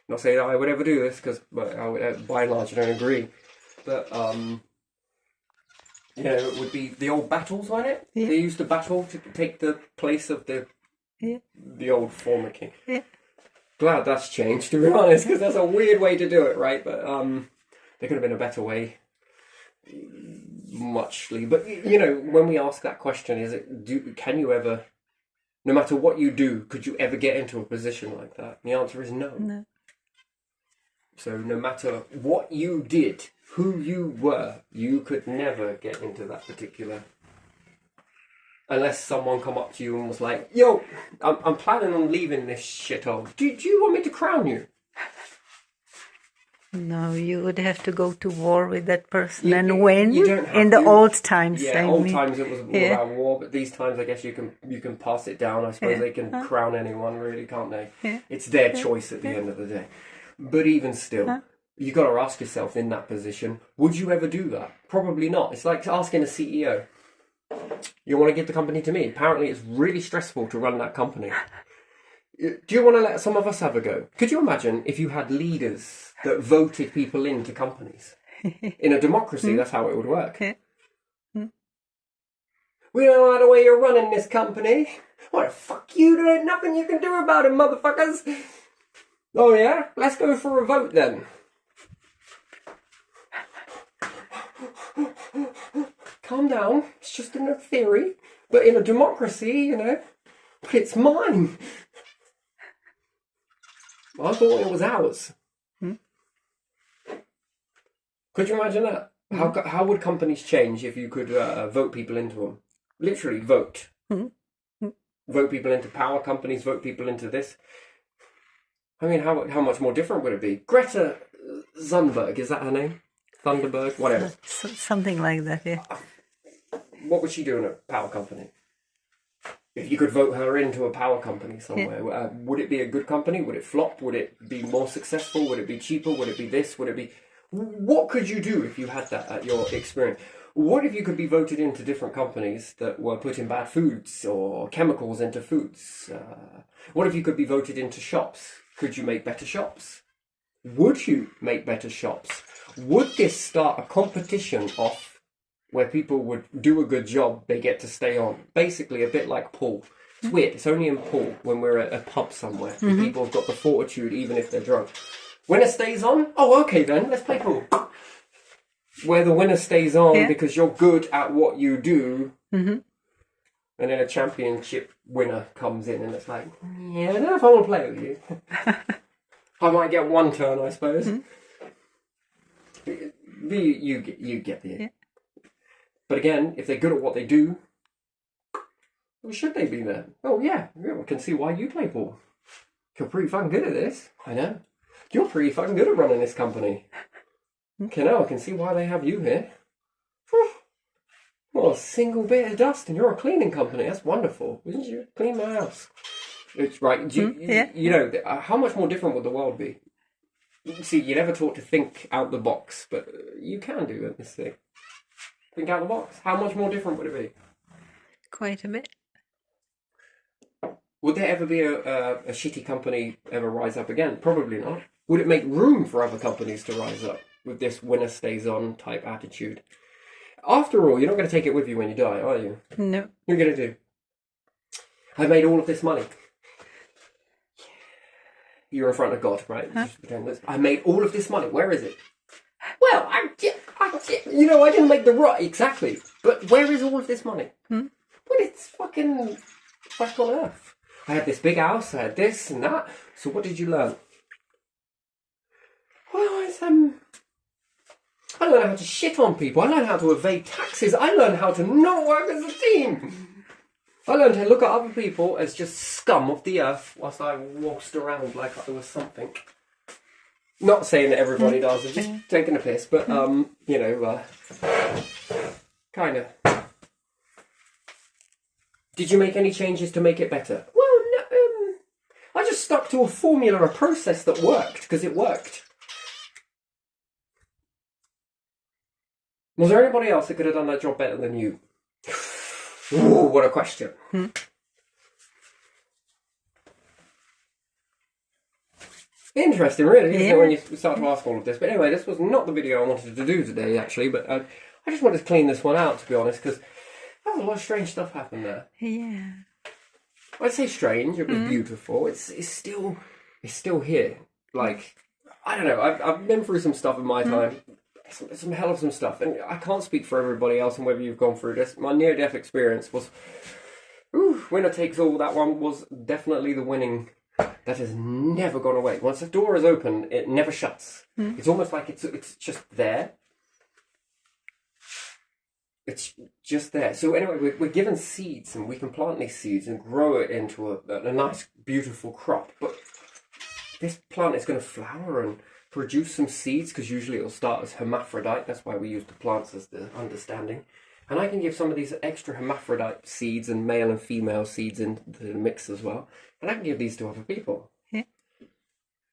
not saying that I would ever do this, because by and large I don't agree, but you know, it would be the old battles, wasn't it? Yeah. They used to battle to take the place of the old former king. Yeah. Glad that's changed, to be honest, because that's a weird way to do it, right? But there could have been a better way. Muchly, but you know, when we ask that question, can you ever, no matter what you do, could you ever get into a position like that? And the answer is no. So no matter what you did, who you were, you could never get into that particular, unless someone come up to you and was like, yo, I'm planning on leaving this shithole. Do you want me to crown you? No, you would have to go to war with that person You and don't win have in the to. old times. Yeah, I old mean. times it was all about war, but these times I guess you can pass it down. I suppose they can crown anyone, really, can't they? It's their choice at the end of the day. But even still, you got to ask yourself, in that position, would you ever do that? Probably not. It's like asking a CEO, you want to give the company to me? Apparently it's really stressful to run that company. Do you want to let some of us have a go? Could you imagine if you had leaders that voted people into companies? In a democracy, that's how it would work. We don't know the way you're running this company. What, fuck you, there ain't nothing you can do about it, motherfuckers. Oh yeah? Let's go for a vote then. Calm down, it's just in a theory. But in a democracy, you know, but it's mine. I thought it was ours. Could you imagine that? How would companies change if you could vote people into them? Literally vote. Vote people into power companies, vote people into this. I mean, how much more different would it be? Greta Thunberg, is that her name? Thunderberg? Whatever. Something like that, yeah. What would she do in a power company? If you could vote her into a power company somewhere, would it be a good company? Would it flop? Would it be more successful? Would it be cheaper? Would it be this? Would it be... What could you do if you had that at your experience? What if you could be voted into different companies that were putting bad foods or chemicals into foods? What if you could be voted into shops? Could you make better shops? Would you make better shops? Would this start a competition off where people would do a good job, they get to stay on? Basically a bit like pool. It's weird, it's only in pool when we're at a pub somewhere. People have got the fortitude even if they're drunk. Winner stays on? Oh, okay then, let's play pool. Where the winner stays on because you're good at what you do. And then a championship winner comes in and it's like, yeah, I don't know if I want to play with you. I might get one turn, I suppose. You get the... But again, if they're good at what they do, well, should they be there? Oh yeah, we can see why you play pool. You're pretty fucking good at this. I know. You're pretty fucking good at running this company. Okay, now I can see why they have you here. Whew. Not a single bit of dust, and you're a cleaning company. That's wonderful. Wouldn't you clean my house? It's right. You know, how much more different would the world be? See, you're never taught to think out the box, but you can do it, this thing. Think out the box. How much more different would it be? Quite a bit. Would there ever be a shitty company ever rise up again? Probably not. Would it make room for other companies to rise up with this winner stays on type attitude? After all, you're not going to take it with you when you die, are you? No. You're going to do. I've made all of this money. You're in front of God, right? Huh? Just pretend this. I made all of this money. Where is it? Well, you know, I didn't make the right exactly. But where is all of this money? Well, it's fucking back on Earth. I had this big house. I had this and that. So what did you learn? Well, I learned how to shit on people. I learned how to evade taxes. I learned how to not work as a team. I learned to look at other people as just scum of the earth whilst I waltzed around like I was something. Not saying that everybody does, I'm just taking a piss, but, you know, kind of. Did you make any changes to make it better? Well, no, I just stuck to a formula, a process that worked, because it worked. Was there anybody else that could have done that job better than you? Ooh, what a question. Interesting, really, isn't it, when you start to ask all of this? But anyway, this was not the video I wanted to do today, actually, but I just wanted to clean this one out, to be honest, because there was a lot of strange stuff happened there. Yeah. I'd say strange, it was beautiful, it's still here. Like, I don't know, I've been through some stuff in my time, some hell of some stuff, and I can't speak for everybody else and whether you've gone through this. My near-death experience was, winner takes all. That one was definitely the winning. That has never gone away. Once the door is open, it never shuts. It's almost like it's just there. It's just there. So anyway, we're given seeds, and we can plant these seeds and grow it into a nice, beautiful crop. But this plant is going to flower and produce some seeds, because usually it'll start as hermaphrodite. That's why we use the plants as the understanding. And I can give some of these extra hermaphrodite seeds and male and female seeds into the mix as well. And I can give these to other people. Yeah.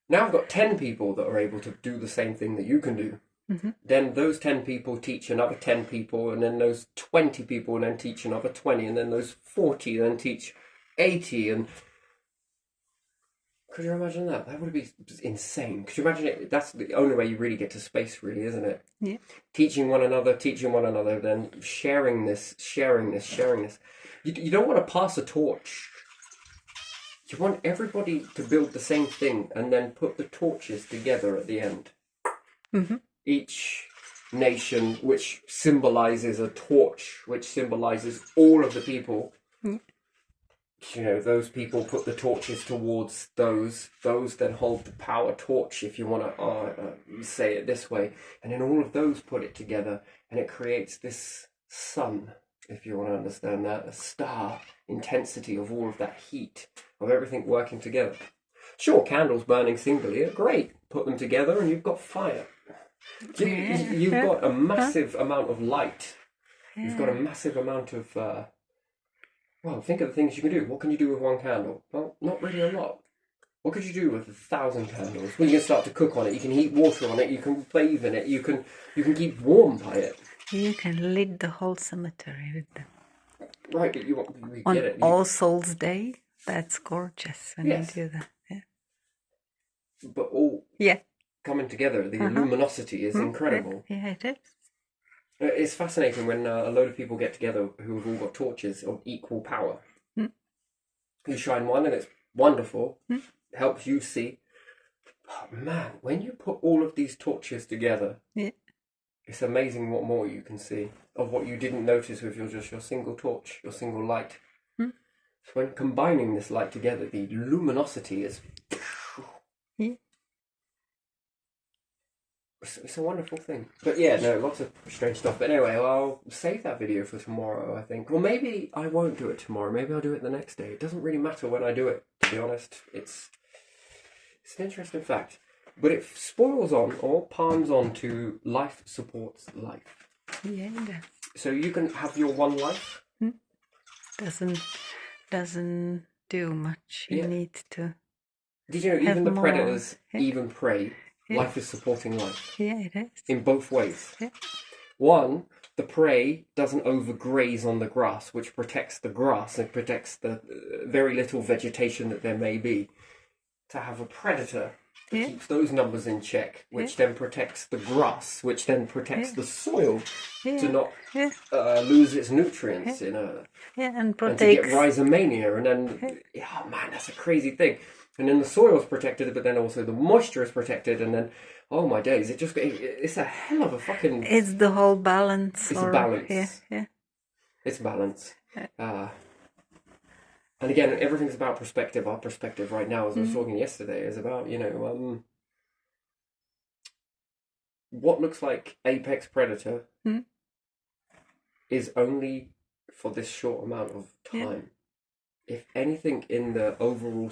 Now I've got 10 people that are able to do the same thing that you can do. Then those 10 people teach another 10 people, and then those 20 people then teach another 20, and then those 40 then teach 80, and could you imagine that? That would be insane. Could you imagine it? That's the only way you really get to space, really, isn't it? Yeah. Teaching one another, then sharing this. You don't want to pass a torch. You want everybody to build the same thing and then put the torches together at the end. Each nation, which symbolizes a torch, which symbolizes all of the people. You know, those people put the torches towards those then hold the power torch, if you want to say it this way, and then all of those put it together, and it creates this sun, if you want to understand that, a star intensity of all of that heat, of everything working together. Sure, candles burning singly are great, put them together and you've got fire. You've got a massive amount of light, you've got a massive amount of well, think of the things you can do. What can you do with one candle? Well, not really a lot. What could you do with 1,000 candles? Well, you can start to cook on it. You can heat water on it. You can bathe in it. You can keep warm by it. You can lit the whole cemetery with them. Right, but we On get it. All Souls Day, that's gorgeous when you do that. Yeah. But all coming together, the luminosity is incredible. Yeah, it is. It's fascinating when a load of people get together who have all got torches of equal power. You shine one and it's wonderful. Helps you see. But man, when you put all of these torches together, it's amazing what more you can see of what you didn't notice with your single torch, your single light. So when combining this light together, the luminosity is... It's a wonderful thing. But yeah, no, lots of strange stuff. But anyway, I'll save that video for tomorrow, I think. Well, maybe I won't do it tomorrow. Maybe I'll do it the next day. It doesn't really matter when I do it, to be honest. It's an interesting fact. But it spoils on or palms on to life supports life. Yeah, it does. So you can have your one life. Doesn't do much. You Yeah. need to. Did you know Have even the more. predators Yeah. even pray? Yeah. Life is supporting life Yeah, it is. in both ways. Yeah. One, the prey doesn't overgraze on the grass, which protects the grass and protects the very little vegetation that there may be. To have a predator that Yeah. keeps those numbers in check, which then protects the grass, which then protects the soil Yeah. to not Yeah. lose its nutrients in a Yeah, and and to get protects. rhizomania, and then oh man, that's a crazy thing. And then the soil is protected, but then also the moisture is protected, and then oh my days, it's a hell of a fucking It's the whole balance. It's a balance. Yeah, yeah. it's balance. And again, everything's about perspective. Our perspective right now, as I was talking yesterday, is about what looks like apex predator is only for this short amount of time. If anything in the overall,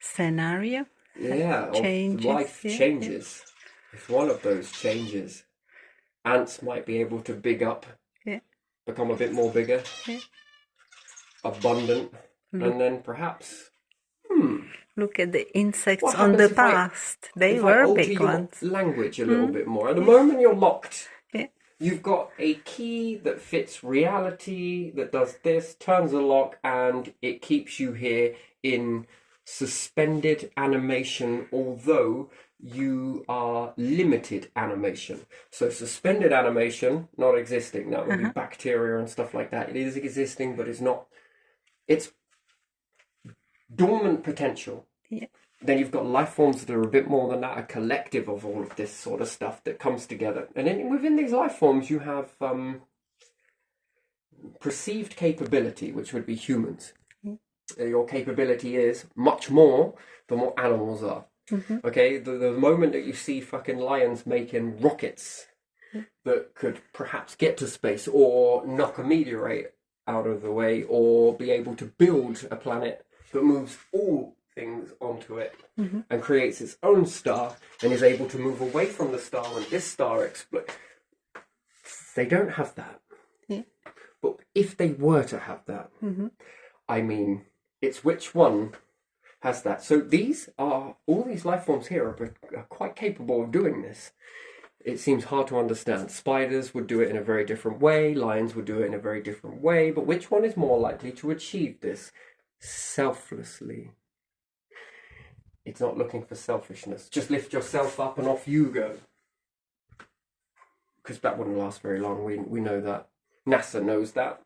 Scenario. of Changes, life yeah, changes. If one of those changes, ants might be able to big up, Yeah. become a bit more bigger, Yeah. abundant, and then perhaps Look at the insects What on the happens if I- past. They if were I alter big your ones. language a little bit more. At the moment you're locked. Yeah. You've got a key that fits reality, that does this, turns a lock, and it keeps you here in suspended animation, although you are limited animation. So suspended animation, not existing. That would be bacteria and stuff like that. It is existing, but it's not. It's dormant potential. Yeah. Then you've got life forms that are a bit more than that, a collective of all of this sort of stuff that comes together. And then within these life forms, you have perceived capability, which would be humans. Your capability is much more than what animals are. Okay, the moment that you see fucking lions making rockets that could perhaps get to space or knock a meteorite out of the way or be able to build a planet that moves all things onto it and creates its own star and is able to move away from the star when this star explodes. They don't have that. Yeah. But if they were to have that, I mean, it's which one has that. So all these life forms here are quite capable of doing this. It seems hard to understand. Spiders would do it in a very different way. Lions would do it in a very different way. But which one is more likely to achieve this selflessly? It's not looking for selfishness. Just lift yourself up and off you go. Because that wouldn't last very long. We know that. NASA knows that.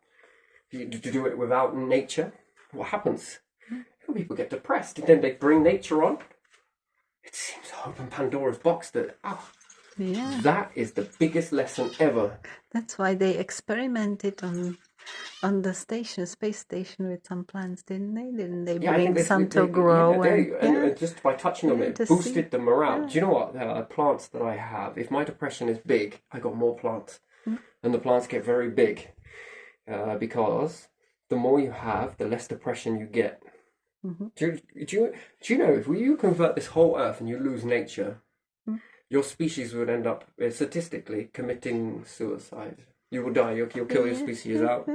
To do it without nature, what happens? People get depressed, and then they bring nature on. It seems to open Pandora's box that that is the biggest lesson ever. That's why they experimented on the space station with some plants, didn't they? Didn't they bring some to grow? And just by touching them, it to boosted see. the morale. Do you know what? Plants that I have, if my depression is big, I got more plants. And the plants get very big because the more you have, the less depression you get. Do you know, if you convert this whole earth and you lose nature, your species would end up, statistically, committing suicide. You will die, you'll kill your species out.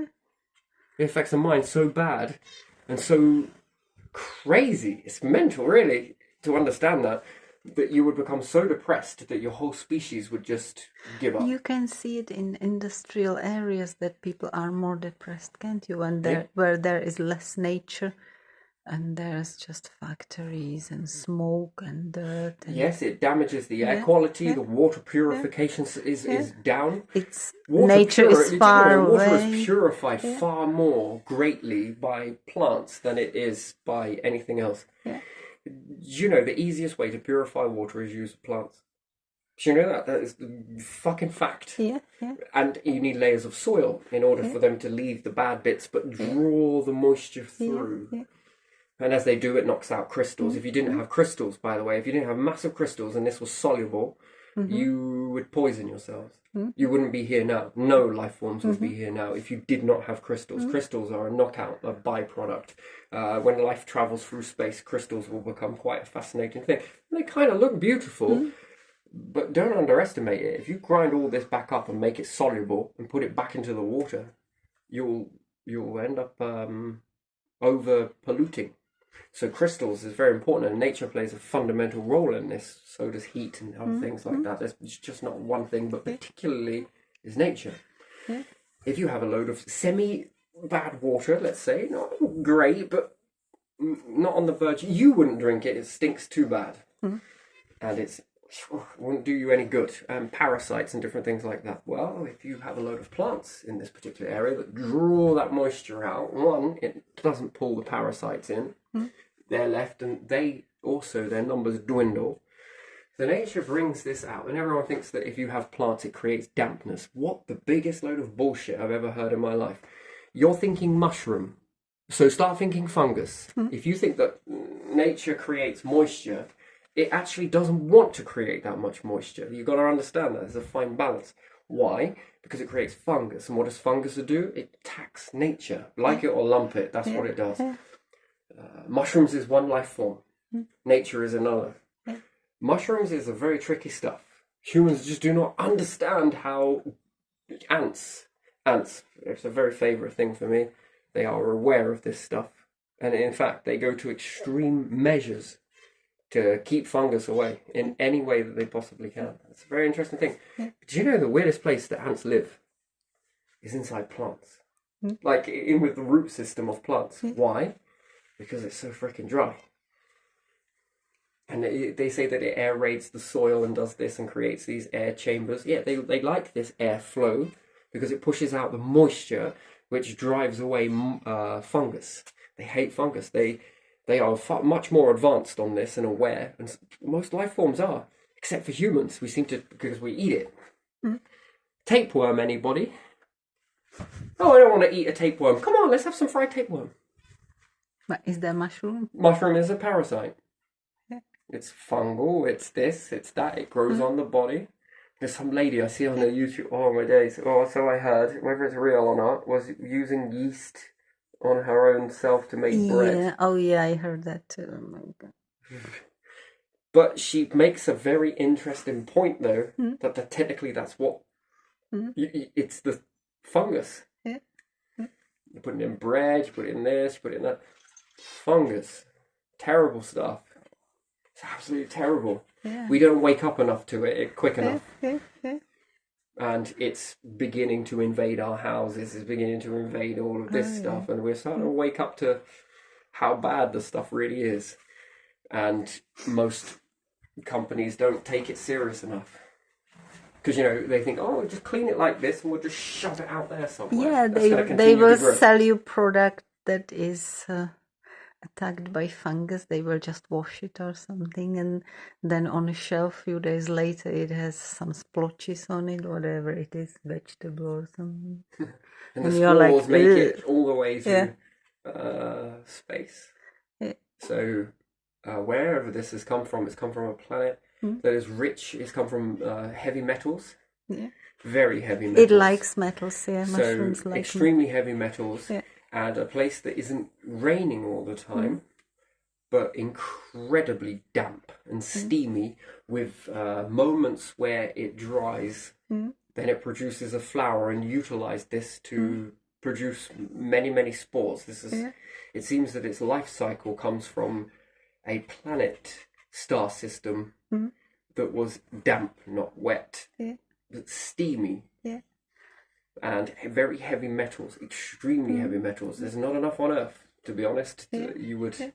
It affects the mind so bad and so crazy. It's mental, really, to understand that you would become so depressed that your whole species would just give up. You can see it in industrial areas that people are more depressed, can't you? And where there is less nature and there's just factories and smoke and dirt. And yes, it damages the air quality. The water purification is down. Nature is far away. Water is purified far more greatly by plants than it is by anything else. Yeah. You know, the easiest way to purify water is use plants. Do you know that? That is the fucking fact. Yeah, yeah. And you need layers of soil in order for them to leave the bad bits but draw the moisture through. Yeah. And as they do, it knocks out crystals. If you didn't have crystals, by the way, if you didn't have massive crystals and this was soluble, you would poison yourselves. You wouldn't be here now. No life forms would be here now if you did not have crystals. Crystals are a knockout, a byproduct. When life travels through space, crystals will become quite a fascinating thing. They kind of look beautiful, but don't underestimate it. If you grind all this back up and make it soluble and put it back into the water, you'll end up over polluting. So crystals is very important, and nature plays a fundamental role in this. So does heat and other things like that. It's just not one thing, but particularly is nature. If you have a load of semi-bad water, let's say, not great, but not on the verge, you wouldn't drink it. It stinks too bad, and it wouldn't do you any good. Parasites and different things like that. Well, if you have a load of plants in this particular area that draw that moisture out, one, it doesn't pull the parasites in. They're left, and their numbers dwindle. So nature brings this out, and everyone thinks that if you have plants, it creates dampness. What the biggest load of bullshit I've ever heard in my life. You're thinking mushroom, so start thinking fungus. If you think that nature creates moisture, it actually doesn't want to create that much moisture. You've got to understand that. There's a fine balance. Why? Because it creates fungus. And what does fungus do? It attacks nature. Like it or lump it, that's what it does. Mushrooms is one life form. Nature is another. Mushrooms is a very tricky stuff. Humans just do not understand how ants, it's a very favourite thing for me. They are aware of this stuff. And in fact, they go to extreme measures to keep fungus away in any way that they possibly can. It's a very interesting thing. But do you know the weirdest place that ants live is inside plants? Like in with the root system of plants. Why? Because it's so freaking dry. And they say that it aerates the soil and does this and creates these air chambers. Yeah, they like this airflow because it pushes out the moisture, which drives away fungus. They hate fungus. They are much more advanced on this and aware, and most life forms are, except for humans. We seem to, because we eat it. Tapeworm, anybody? Oh, I don't want to eat a tapeworm. Come on, let's have some fried tapeworm. But is that mushroom? Mushroom is a parasite. It's fungal, it's this, it's that, it grows on the body. There's some lady I see on the YouTube, oh my days, so I heard, whether it's real or not, was using yeast on her own self to make bread. Yeah, oh yeah, I heard that too. Oh my God. But she makes a very interesting point though, that technically that's what, it's the fungus. Yeah. You put it in bread, you put it in this, you put it in that. Fungus. Terrible stuff. It's absolutely terrible. Yeah. We don't wake up enough to it quick enough. And it's beginning to invade our houses, it's beginning to invade all of this stuff, and we're starting to wake up to how bad the stuff really is. And most companies don't take it serious enough. Because, they think, just clean it like this and we'll just shove it out there somewhere. Yeah, they will sell you product that is attacked by fungus. They will just wash it or something, and then on a shelf a few days later it has some splotches on it, whatever it is, vegetable or something. And the spores make it all the way through space. Yeah. So wherever this has come from, it's come from a planet that is rich. It's come from heavy metals. Yeah. Very heavy metals. It likes metals, yeah. Mushrooms so like extremely heavy metals. Yeah. And a place that isn't raining all the time, but incredibly damp and steamy, with moments where it dries. Then it produces a flower, and utilize this to produce many, many spores. It seems that its life cycle comes from a planet star system that was damp, not wet, but steamy. Yeah. And very heavy metals, extremely heavy metals. There's not enough on Earth, to be honest, that you would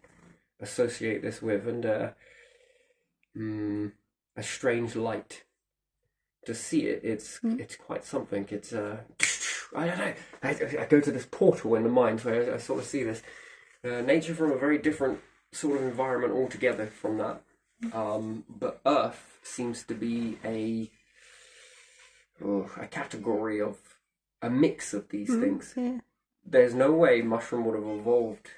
associate this with. And a strange light. To see it, it's quite something. It's I don't know. I go to this portal in the mind where I sort of see this nature from a very different sort of environment altogether from that. But Earth seems to be a category of a mix of these things. Yeah. There's no way mushroom would have evolved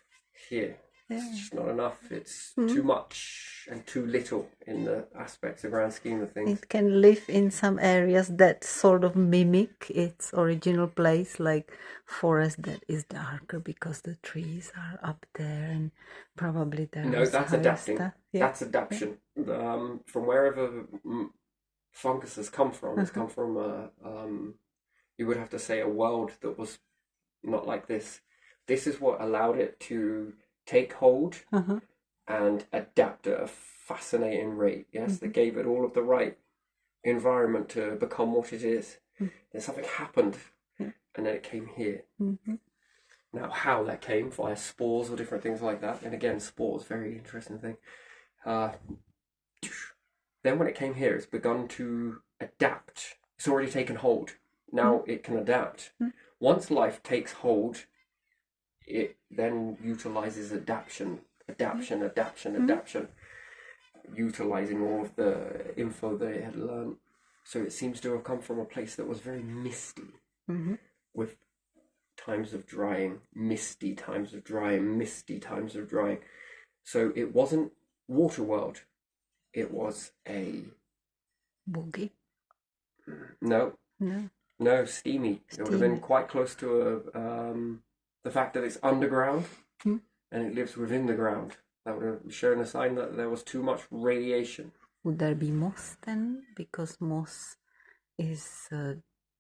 here. It's just not enough. It's too much and too little in the aspects, the grand scheme of things. It can live in some areas that sort of mimic its original place, like forest that is darker because the trees are up there and probably there No, was that's higher adapting. stuff. That's adaptation. From wherever fungus has come from, it's come from you would have to say a world that was not like this. This is what allowed it to take hold and adapt at a fascinating rate. Yes, that gave it all of the right environment to become what it is. Then something happened, and then it came here. Now, how that came via spores or different things like that, and again, spores, very interesting thing. Then when it came here, it's begun to adapt. It's already taken hold. Now it can adapt. Once life takes hold, it then utilizes adaptation, utilizing all of the info that it had learned. So it seems to have come from a place that was very misty, with times of drying, misty times of drying, misty times of drying. So it wasn't water world. It was a Boogie? no, steamy. It would have been Steamy. quite close to the fact that it's underground and it lives within the ground. That would have shown a sign that there was too much radiation. Would there be moss then? Because moss is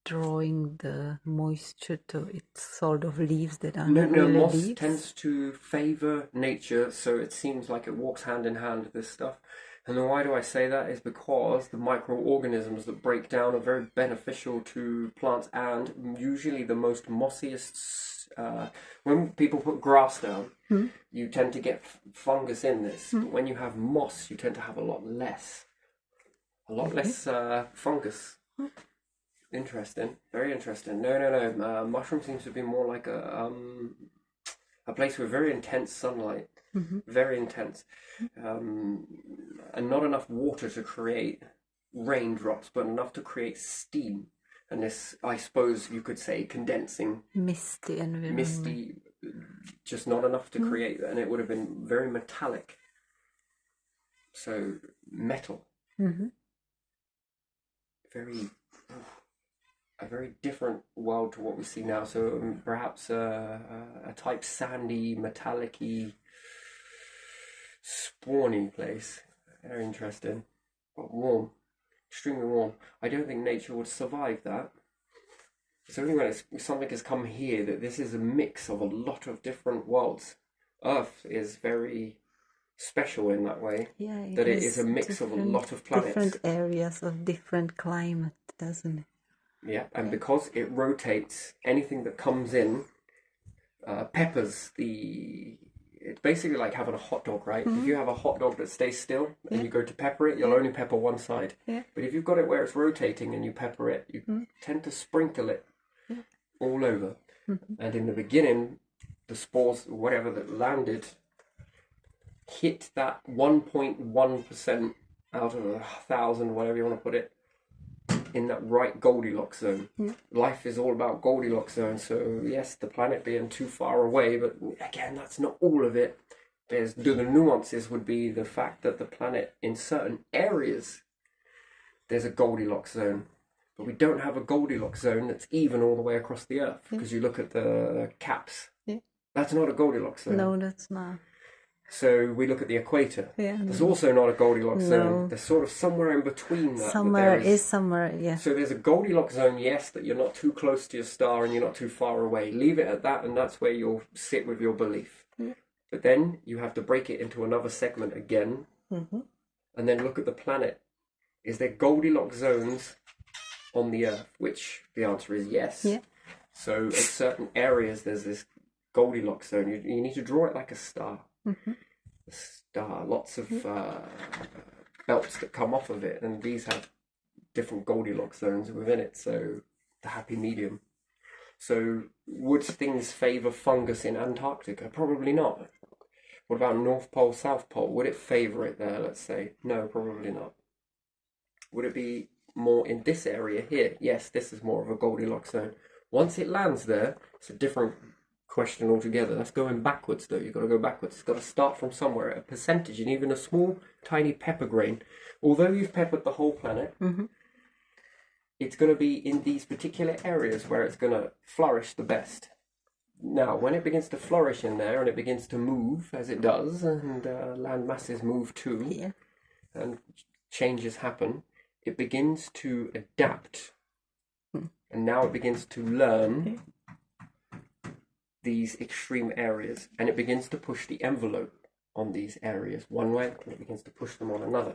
drawing the moisture to its sort of leaves that are not No, really moss leaves. tends to favor nature, so it seems like it walks hand in hand with this stuff. And then why do I say that? Is because the microorganisms that break down are very beneficial to plants, and usually the most mossiest. When people put grass down, you tend to get fungus in this. But when you have moss, you tend to have a lot less fungus. Interesting, very interesting. No. Mushroom seems to be more like a place with very intense sunlight, very intense, and not enough water to create raindrops, but enough to create steam. And this, I suppose you could say, condensing, Misty environment. misty, just not enough to create, and it would have been very metallic. So metal, a very different world to what we see now. So perhaps a type sandy, metallic-y, spawny place. Very interesting, but warm, extremely warm. I don't think nature would survive that. It's only when something has come here that this is a mix of a lot of different worlds. Earth is very special in that way, that it is a mix of a lot of planets. Different areas of different climate, doesn't it? Yeah, and because it rotates, anything that comes in peppers it's basically like having a hot dog, right? If you have a hot dog that stays still and you go to pepper it, you'll only pepper one side. But if you've got it where it's rotating and you pepper it, you tend to sprinkle it all over. And in the beginning, the spores, whatever that landed, hit that 1.1% out of 1,000, whatever you want to put it, in that right Goldilocks zone. Life is all about Goldilocks zone. So yes, the planet being too far away, but again, that's not all of it. The nuances would be the fact that the planet, in certain areas, there's a Goldilocks zone, but we don't have a Goldilocks zone that's even all the way across the Earth. Because you look at the caps, that's not a Goldilocks zone. No, that's not. So we look at the equator. Yeah, there's also not a Goldilocks zone. No. There's sort of somewhere in between that. Somewhere is somewhere, yeah. So there's a Goldilocks zone, yes, that you're not too close to your star and you're not too far away. Leave it at that, and that's where you'll sit with your belief. But then you have to break it into another segment again, and then look at the planet. Is there Goldilocks zones on the Earth? Which the answer is yes. Yeah. So at certain areas, there's this Goldilocks zone. You need to draw it like a star. A star, lots of belts that come off of it, and these have different Goldilocks zones within it, so the happy medium. So would things favour fungus in Antarctica? Probably not. What about North Pole, South Pole? Would it favour it there, let's say? No, probably not. Would it be more in this area here? Yes, this is more of a Goldilocks zone. Once it lands there, it's a different question altogether. That's going backwards, though. You've got to go backwards. It's got to start from somewhere, a percentage, and even a small, tiny pepper grain. Although you've peppered the whole planet, it's going to be in these particular areas where it's going to flourish the best. Now, when it begins to flourish in there and it begins to move, as it does, and land masses move too, and changes happen, it begins to adapt. And now it begins to learn these extreme areas, and it begins to push the envelope on these areas one way, and it begins to push them on another.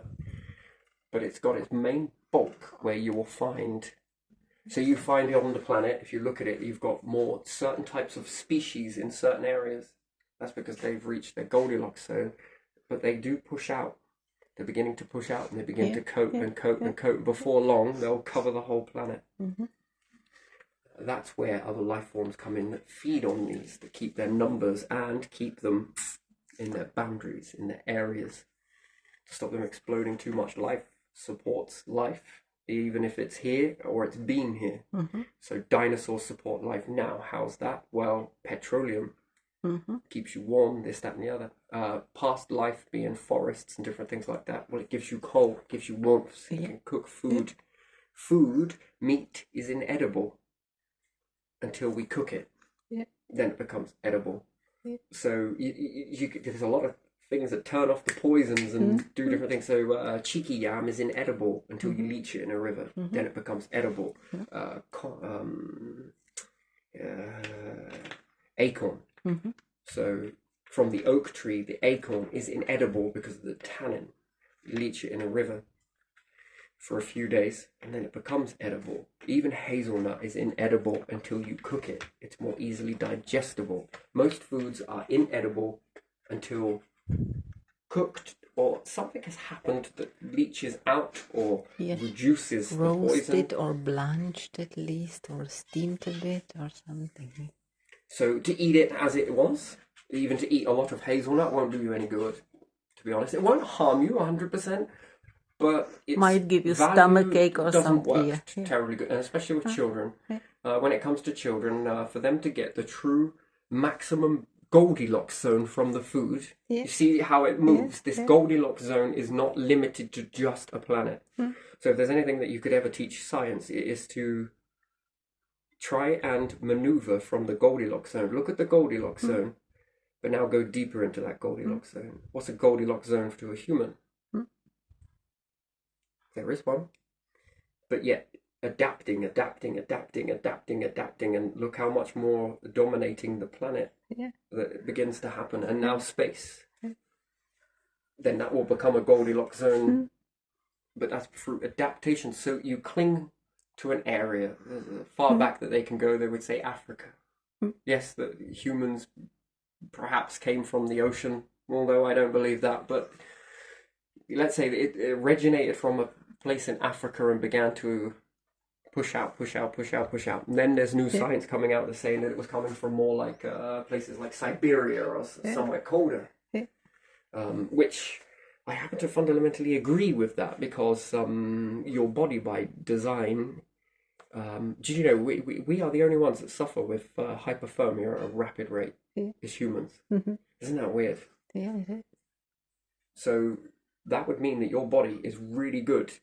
But it's got its main bulk where you will find... So you find on the planet, if you look at it, you've got more certain types of species in certain areas. That's because they've reached their Goldilocks zone, but they do push out. They're beginning to push out, and they begin to coat and coat and coat. Before long, they'll cover the whole planet. That's where other life forms come in that feed on these, that keep their numbers and keep them in their boundaries, in their areas, to stop them exploding too much. Life supports life, even if it's here or it's been here. So dinosaurs support life now. How's that? Well, petroleum keeps you warm, this, that, and the other. Past life being forests and different things like that. Well, it gives you coal, it gives you warmth, so you can cook food. Meat is inedible until we cook it. Then it becomes edible. So there's a lot of things that turn off the poisons and do different things. So cheeky yam is inedible until you leach it in a river. Then it becomes edible. Acorn. So from the oak tree, the acorn is inedible because of the tannin. You leach it in a river for a few days, and then it becomes edible. Even hazelnut is inedible until you cook it. It's more easily digestible. Most foods are inedible until cooked, or something has happened that leaches out or reduces the poison. Roasted or blanched at least, or steamed a bit or something. So to eat it as it was, even to eat a lot of hazelnut won't do you any good, to be honest. It won't harm you 100%, but it might give you stomachache or doesn't something. Work terribly good, and especially with children. When it comes to children, for them to get the true maximum Goldilocks zone from the food, you see how it moves. This Goldilocks zone is not limited to just a planet. So if there's anything that you could ever teach science, it is to try and maneuver from the Goldilocks zone. Look at the Goldilocks zone, but now go deeper into that Goldilocks zone. What's a Goldilocks zone to a human? There is one. But yet, adapting, and look how much more dominating the planet that begins to happen. And now space. Then that will become a Goldilocks zone. But that's through adaptation. So you cling to an area. Far back that they can go, they would say Africa. Yes, the humans perhaps came from the ocean, although I don't believe that. But let's say it originated from a place in Africa and began to push out. And then there's new science coming out that's saying that it was coming from more like places like Siberia or somewhere colder. Which I happen to fundamentally agree with that, because your body by design, did you know we are the only ones that suffer with hypothermia at a rapid rate as humans? Isn't that weird? Yeah, it is. So that would mean that your body is really good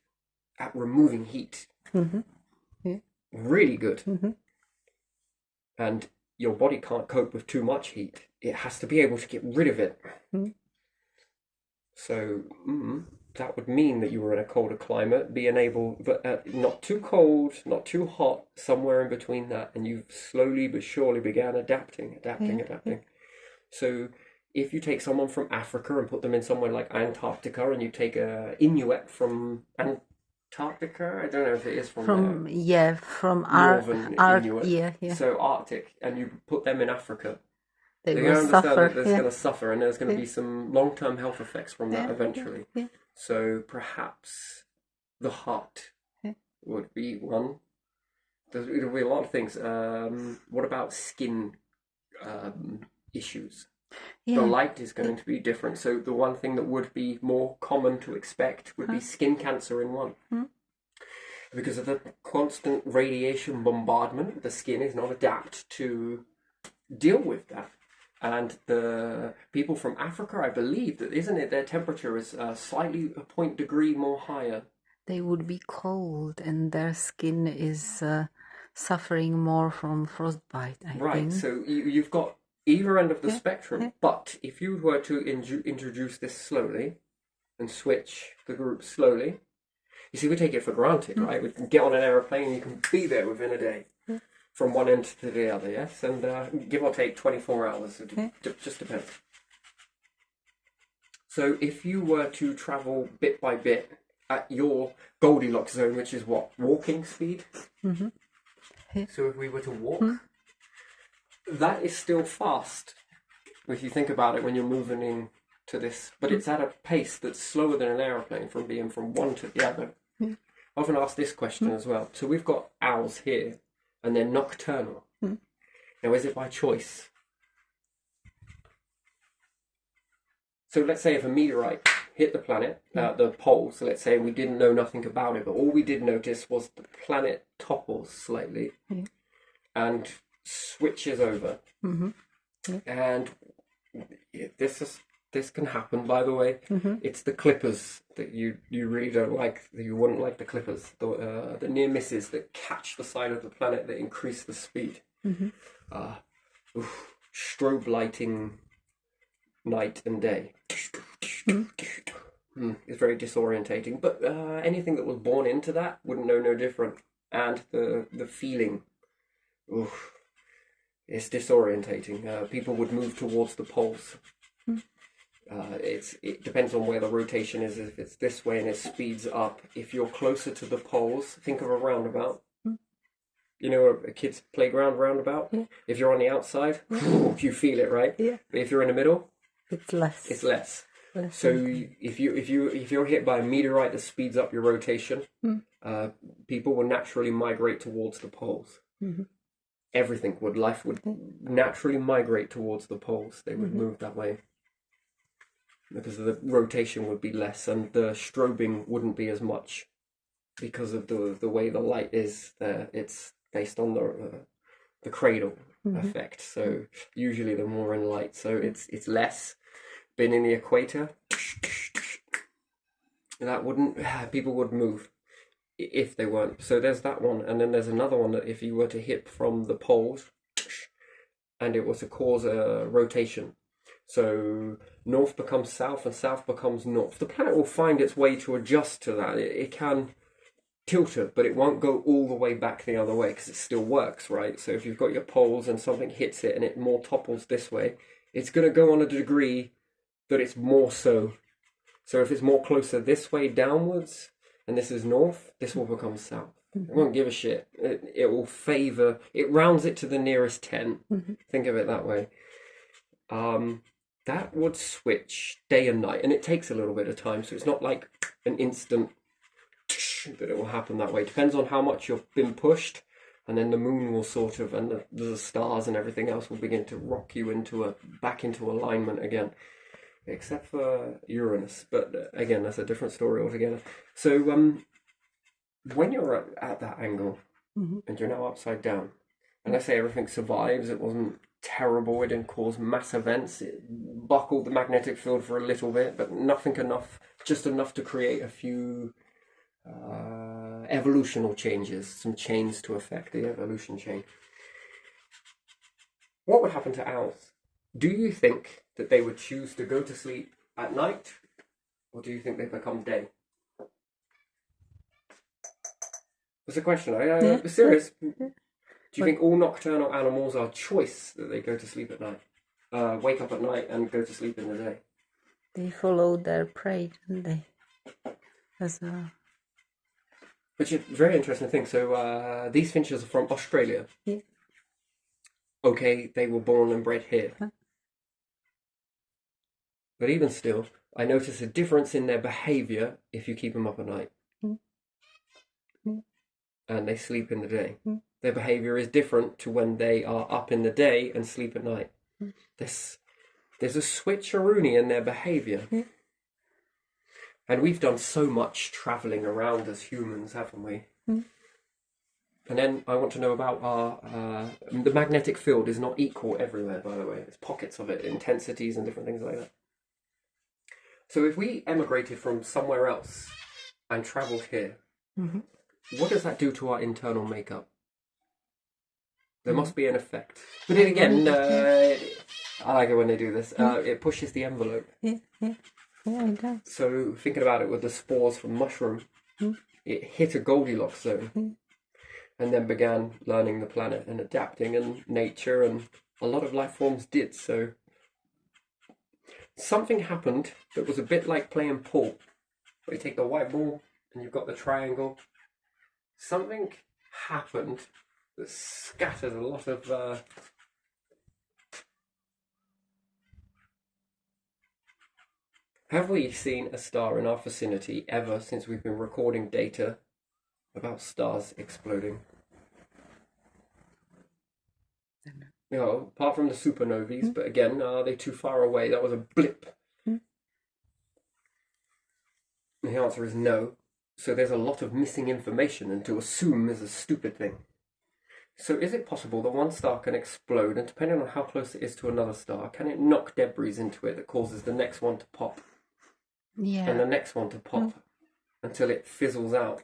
at removing heat. Really good. And your body can't cope with too much heat. It has to be able to get rid of it. So that would mean that you were in a colder climate, being able, but not too cold, not too hot, somewhere in between that, and you've slowly but surely began adapting. So if you take someone from Africa and put them in somewhere like Antarctica, and you take a Inuit from Antarctica, I don't know if it is from northern Inuit, so Arctic, and you put them in Africa, they will understand suffer. that there's going to suffer, and there's going to be some long-term health effects from that eventually. So perhaps the heart would be one. There'll be a lot of things. What about skin issues? The light is going to be different. So the one thing that would be more common to expect would be skin cancer in one. Because of the constant radiation bombardment, the skin is not adapted to deal with that. And the people from Africa, I believe that, isn't it, their temperature is slightly a point degree more higher. They would be cold, and their skin is suffering more from frostbite, I Right, think. so you've got either end of the Yeah, spectrum, yeah. but if you were to introduce this slowly and switch the group slowly, you see, we take it for granted, right? We can get on an aeroplane, you can be there within a day from one end to the other, yes? And give or take 24 hours, it just depends. So if you were to travel bit by bit at your Goldilocks zone, which is what? Walking speed? Mm-hmm. Yeah. So if we were to walk, that is still fast if you think about it when you're moving in to this, but it's at a pace that's slower than an aeroplane from being from one to the other. I often ask this question as well. So we've got owls here, and they're nocturnal. Now, is it by choice? So let's say if a meteorite hit the planet, the poles, let's say we didn't know nothing about it, but all we did notice was the planet topples slightly and switches over. And this can happen, by the way. It's the clippers that you really don't like. You wouldn't like the clippers, the near misses that catch the side of the planet that increase the speed. Strobe lighting night and day. It's very disorientating. But anything that was born into that wouldn't know no different. And the feeling, it's disorientating. People would move towards the poles. It depends on where the rotation is. If it's this way and it speeds up, if you're closer to the poles, think of a roundabout. You know, a kid's playground roundabout. If you're on the outside, you feel it, right? Yeah. But if you're in the middle, It's less. it's less. So if you're hit by a meteorite that speeds up your rotation, people will naturally migrate towards the poles. Life would naturally migrate towards the poles. They would move that way because the rotation would be less, and the strobing wouldn't be as much because of the way the light is there. It's based on the cradle effect. So usually they're more in light, so it's less. Been in the equator, that wouldn't, people would move if they weren't. So there's that one, and then there's another one that if you were to hit from the poles and it was to cause a rotation, so north becomes south and south becomes north, the planet will find its way to adjust to that. It can tilt it, but it won't go all the way back the other way because it still works, right? So if you've got your poles and something hits it and it more topples this way, it's going to go on a degree that it's more so. So if it's more closer this way downwards and this is north, this will become south. It won't give a shit. It will favour, it rounds it to the nearest 10. Think of it that way. That would switch day and night, and it takes a little bit of time, so it's not like an instant that it will happen that way. It depends on how much you've been pushed, and then the moon will sort of, and the stars and everything else will begin to rock you back into alignment again. Except for Uranus, but again, that's a different story altogether. So when you're at that angle and you're now upside down, and let's say everything survives, it wasn't terrible, it didn't cause mass events, it buckled the magnetic field for a little bit, but nothing enough, just enough to create a few evolutional changes, some chains to affect the evolution chain. What would happen to owls? Do you think that they would choose to go to sleep at night, or do you think they become day? That's a question. I'm serious. Do you think all nocturnal animals are choice that they go to sleep at night, wake up at night and go to sleep in the day? They follow their prey, don't they? Which is a very interesting thing. So these finches are from Australia. Yeah. Okay, they were born and bred here. But even still, I notice a difference in their behaviour if you keep them up at night. And they sleep in the day. Their behaviour is different to when they are up in the day and sleep at night. There's a switcheroonie in their behaviour. And we've done so much travelling around as humans, haven't we? And then I want to know about the magnetic field is not equal everywhere, by the way. There's pockets of it, intensities and different things like that. So if we emigrated from somewhere else and travelled here, what does that do to our internal makeup? There must be an effect. But then again, I like it when they do this. It pushes the envelope. Yeah, it does. So thinking about it with the spores from mushroom, it hit a Goldilocks zone and then began learning the planet and adapting and nature, and a lot of life forms did. So something happened that was a bit like playing pool, where you take the white ball and you've got the triangle. Something happened that scattered a lot of Have we seen a star in our vicinity ever since we've been recording data about stars exploding? You know, apart from the supernovae, but again, are they too far away? That was a blip. The answer is no. So there's a lot of missing information, and to assume is a stupid thing. So is it possible that one star can explode, and depending on how close it is to another star, can it knock debris into it that causes the next one to pop? Yeah. And the next one to pop until it fizzles out.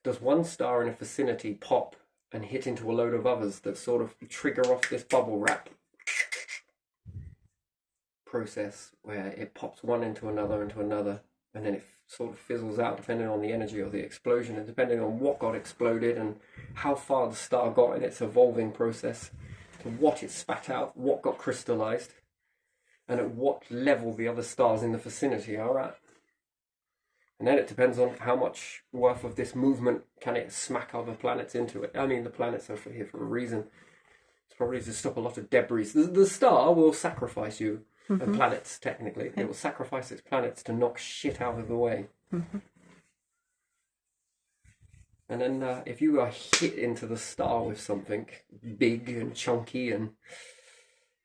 Does one star in a vicinity pop and hit into a load of others that sort of trigger off this bubble wrap process where it pops one into another, and then it sort of fizzles out depending on the energy of the explosion and depending on what got exploded and how far the star got in its evolving process, to what it spat out, what got crystallized, and at what level the other stars in the vicinity are at. And then it depends on how much worth of this movement can it smack other planets into it. I mean, the planets are here for a reason. It's probably to stop a lot of debris. The star will sacrifice you, and planets, technically. It will sacrifice its planets to knock shit out of the way. And then if you are hit into the star with something big and chunky, and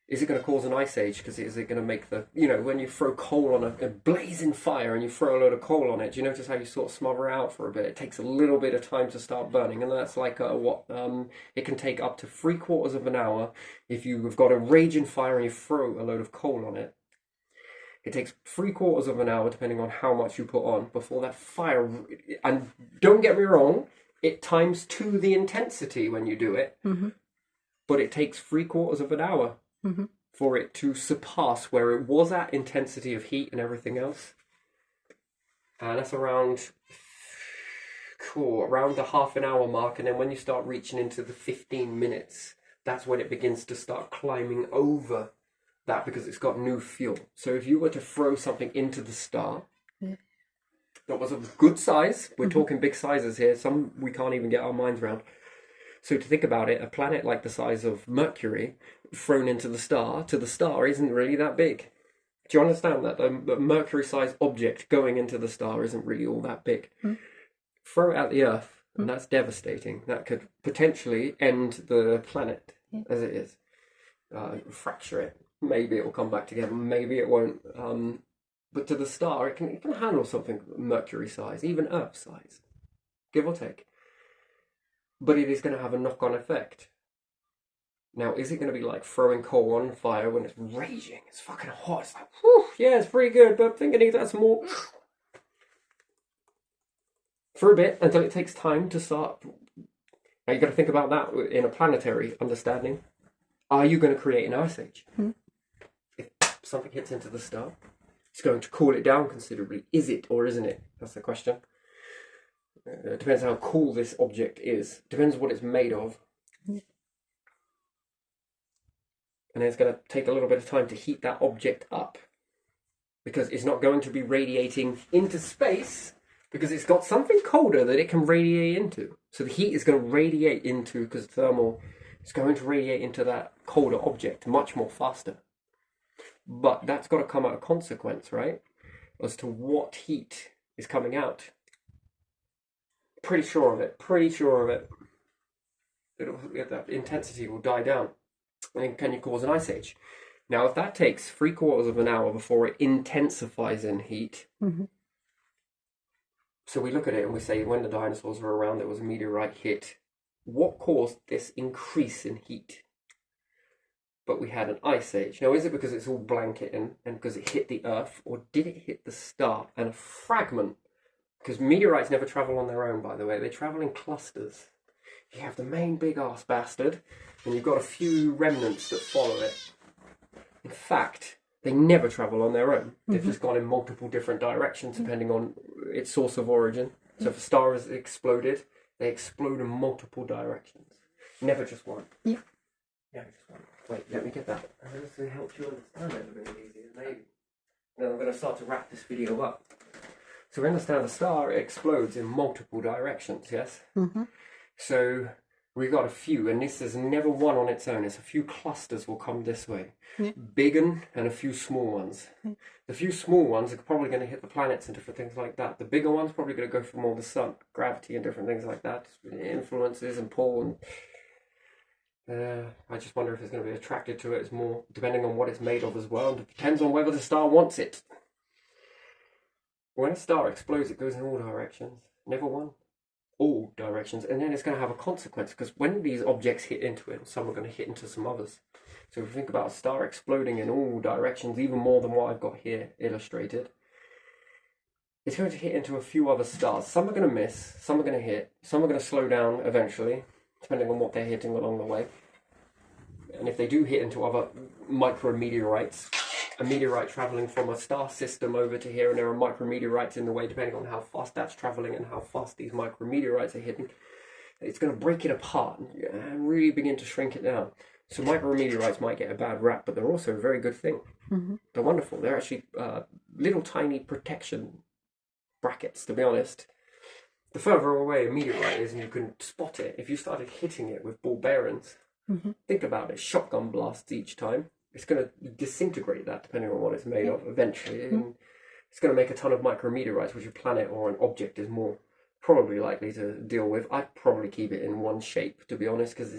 is it going to cause an ice age? Because is it going to make the, you know, when you throw coal on a blazing fire and you throw a load of coal on it, do you notice how you sort of smother it out for a bit? It takes a little bit of time to start burning, and that's like it can take up to 3/4 of an hour if you've got a raging fire and you throw a load of coal on it. It takes 3/4 of an hour, depending on how much you put on, before that fire, and don't get me wrong, it times 2 the intensity when you do it, but it takes 3/4 of an hour for it to surpass where it was at intensity of heat and everything else. And that's around the half an hour mark, and then when you start reaching into the 15 minutes, that's when it begins to start climbing over that, because it's got new fuel. So if you were to throw something into the star that was of good size, we're talking big sizes here, some we can't even get our minds around. So to think about it, a planet like the size of Mercury thrown into the star isn't really that big. Do you understand that? A Mercury-sized object going into the star isn't really all that big. Throw it at the Earth, and that's devastating. That could potentially end the planet as it is. Fracture it. Maybe it will come back together. Maybe it won't. But to the star, it can handle something Mercury-size, even Earth-size, give or take. But it is going to have a knock-on effect. Now, is it going to be like throwing coal on fire when it's raging? It's fucking hot. It's like, whew, yeah, it's pretty good, but I'm thinking that's more for a bit until it takes time to start. Now, you've got to think about that in a planetary understanding. Are you going to create an ice age? If something hits into the star, it's going to cool it down considerably. Is it or isn't it? That's the question. It depends how cool this object is. Depends what it's made of. And it's going to take a little bit of time to heat that object up, because it's not going to be radiating into space, because it's got something colder that it can radiate into. So the heat is going to radiate into, because thermal, it's going to radiate into that colder object much more faster. But that's got to come at a consequence, right? As to what heat is coming out. Pretty sure of it. That intensity will die down. And can you cause an ice age? Now, if that takes 3/4 of an hour before it intensifies in heat, so we look at it and we say when the dinosaurs were around, there was a meteorite hit what caused this increase in heat? But we had an ice age. Now, is it because it's all blanketing and because it hit the Earth, or did it hit the star and a fragment? Because meteorites never travel on their own, by the way. They travel in clusters. You have the main big ass bastard, and you've got a few remnants that follow it. In fact, they never travel on their own. They've just gone in multiple different directions depending on its source of origin. So if a star has exploded, they explode in multiple directions. Never just one. Yeah. Never just one. Wait, let me get that. This will help you understand it a bit easier, maybe. Now I'm going to start to wrap this video up. So we understand the star explodes in multiple directions, yes? So we've got a few, and this is never one on its own. It's a few clusters will come this way. Big un and a few small ones. The few small ones are probably going to hit the planets and different things like that. The bigger ones probably going to go for more the sun, gravity and different things like that, influences and pull. And I just wonder if it's going to be attracted to it as more, depending on what it's made of as well. And it depends on whether the star wants it. When a star explodes, it goes in all directions. Never one. All directions. And then it's going to have a consequence, because when these objects hit into it, some are going to hit into some others. So if you think about a star exploding in all directions, even more than what I've got here illustrated, it's going to hit into a few other stars. Some are going to miss, some are going to hit, some are going to slow down eventually, depending on what they're hitting along the way. And if they do hit into other micrometeorites, a meteorite traveling from a star system over to here, and there are micrometeorites in the way, depending on how fast that's traveling and how fast these micrometeorites are hitting, it's going to break it apart and really begin to shrink it down. So micrometeorites might get a bad rap, but they're also a very good thing. They're wonderful. They're actually little tiny protection brackets, to be honest. The further away a meteorite is and you can spot it, if you started hitting it with ball bearings, think about it, shotgun blasts each time, it's going to disintegrate that, depending on what it's made of eventually. And it's going to make a ton of micrometeorites, which a planet or an object is more probably likely to deal with. I'd probably keep it in one shape, to be honest, because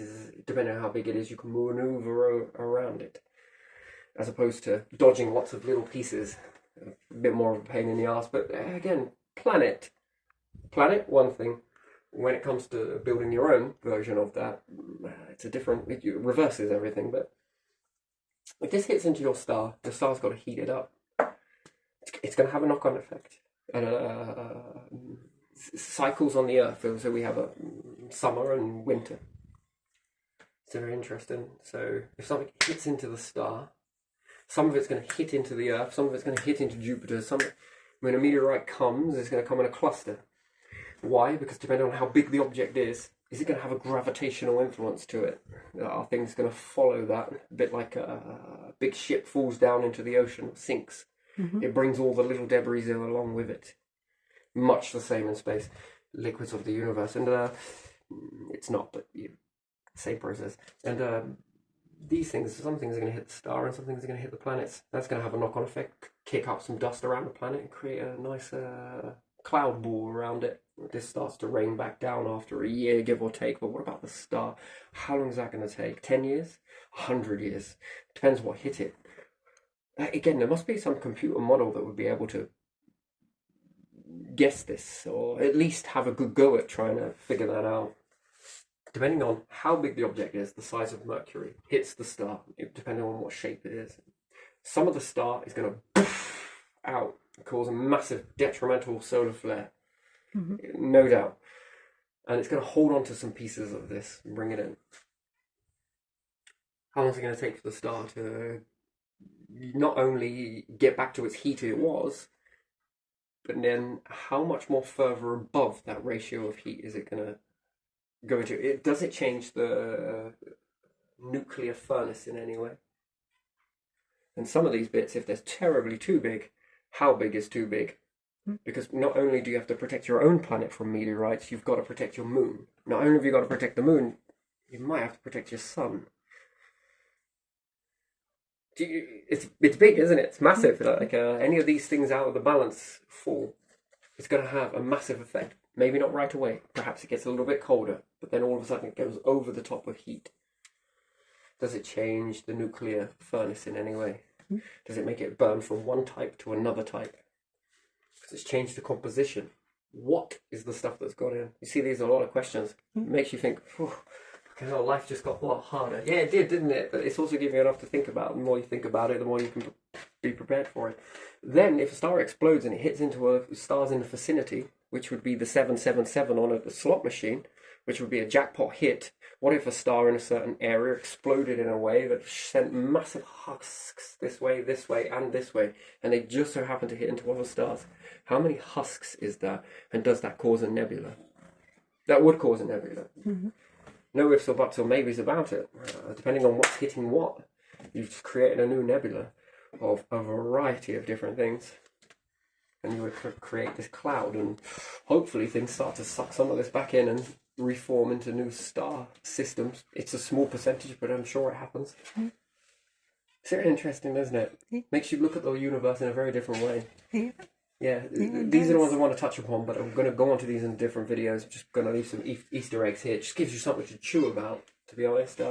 depending on how big it is, you can maneuver around it, as opposed to dodging lots of little pieces. A bit more of a pain in the ass. But again, planet, one thing. When it comes to building your own version of that, it's a different, it reverses everything. But if this hits into your star, the star's got to heat it up. It's going to have a knock-on effect. And cycles on the Earth. So we have a summer and winter. It's very interesting. So if something hits into the star, some of it's going to hit into the Earth, some of it's going to hit into Jupiter. When a meteorite comes, it's going to come in a cluster. Why? Because depending on how big the object is it going to have a gravitational influence to it? Are things going to follow that? A bit like a big ship falls down into the ocean, sinks. It brings all the little debris along with it. Much the same in space. Liquids of the universe. And it's not, but same process. And these things, some things are going to hit the star and some things are going to hit the planets. That's going to have a knock-on effect, kick up some dust around the planet and create a nice cloud ball around it. This starts to rain back down after a year, give or take. But what about the star? How long is that going to take? 10 years? 100 years? Depends what hit it. Again, there must be some computer model that would be able to guess this, or at least have a good go at trying to figure that out. Depending on how big the object is, the size of Mercury hits the star, depending on what shape it is. Some of the star is going to poof out, cause a massive detrimental solar flare. No doubt. And it's going to hold on to some pieces of this and bring it in. How long is it going to take for the star to not only get back to its heat it was, but then how much more further above that ratio of heat is it going to go into? Does it change the nuclear furnace in any way? And some of these bits, if they're terribly too big, how big is too big? Because not only do you have to protect your own planet from meteorites, you've got to protect your moon. Not only have you got to protect the moon, you might have to protect your sun. It's big, isn't it? It's massive. Like any of these things out of the balance fall, it's going to have a massive effect. Maybe not right away. Perhaps it gets a little bit colder, but then all of a sudden it goes over the top of heat. Does it change the nuclear furnace in any way? Does it make it burn from one type to another type? Because it's changed the composition. what is the stuff that's gone in? You see, these are a lot of questions. It makes you think, okay, well, life just got a lot harder. Yeah, it did, didn't it? But it's also giving you enough to think about. The more you think about it, the more you can be prepared for it. Then, if a star explodes and it hits into a stars in the vicinity, which would be the 777 on a slot machine, which would be a jackpot hit. What if a star in a certain area exploded in a way that sent massive husks this way, and this way, and they just so happen to hit into other stars? How many husks is that, and does that cause a nebula? That would cause a nebula. Mm-hmm. No ifs or buts or maybes about it. Depending on what's hitting what, you've just created a new nebula of a variety of different things. And you would create this cloud, and hopefully things start to suck some of this back in and reform into new star systems. It's a small percentage, but I'm sure it happens. Mm. It's very interesting, isn't it? Yeah. Makes you look at the universe in a very different way. Yeah. Yeah, Yeah, these are the ones I want to touch upon, but I'm going to go on to these in different videos. I'm just going to leave some Easter eggs here. It just gives you something to chew about, to be honest.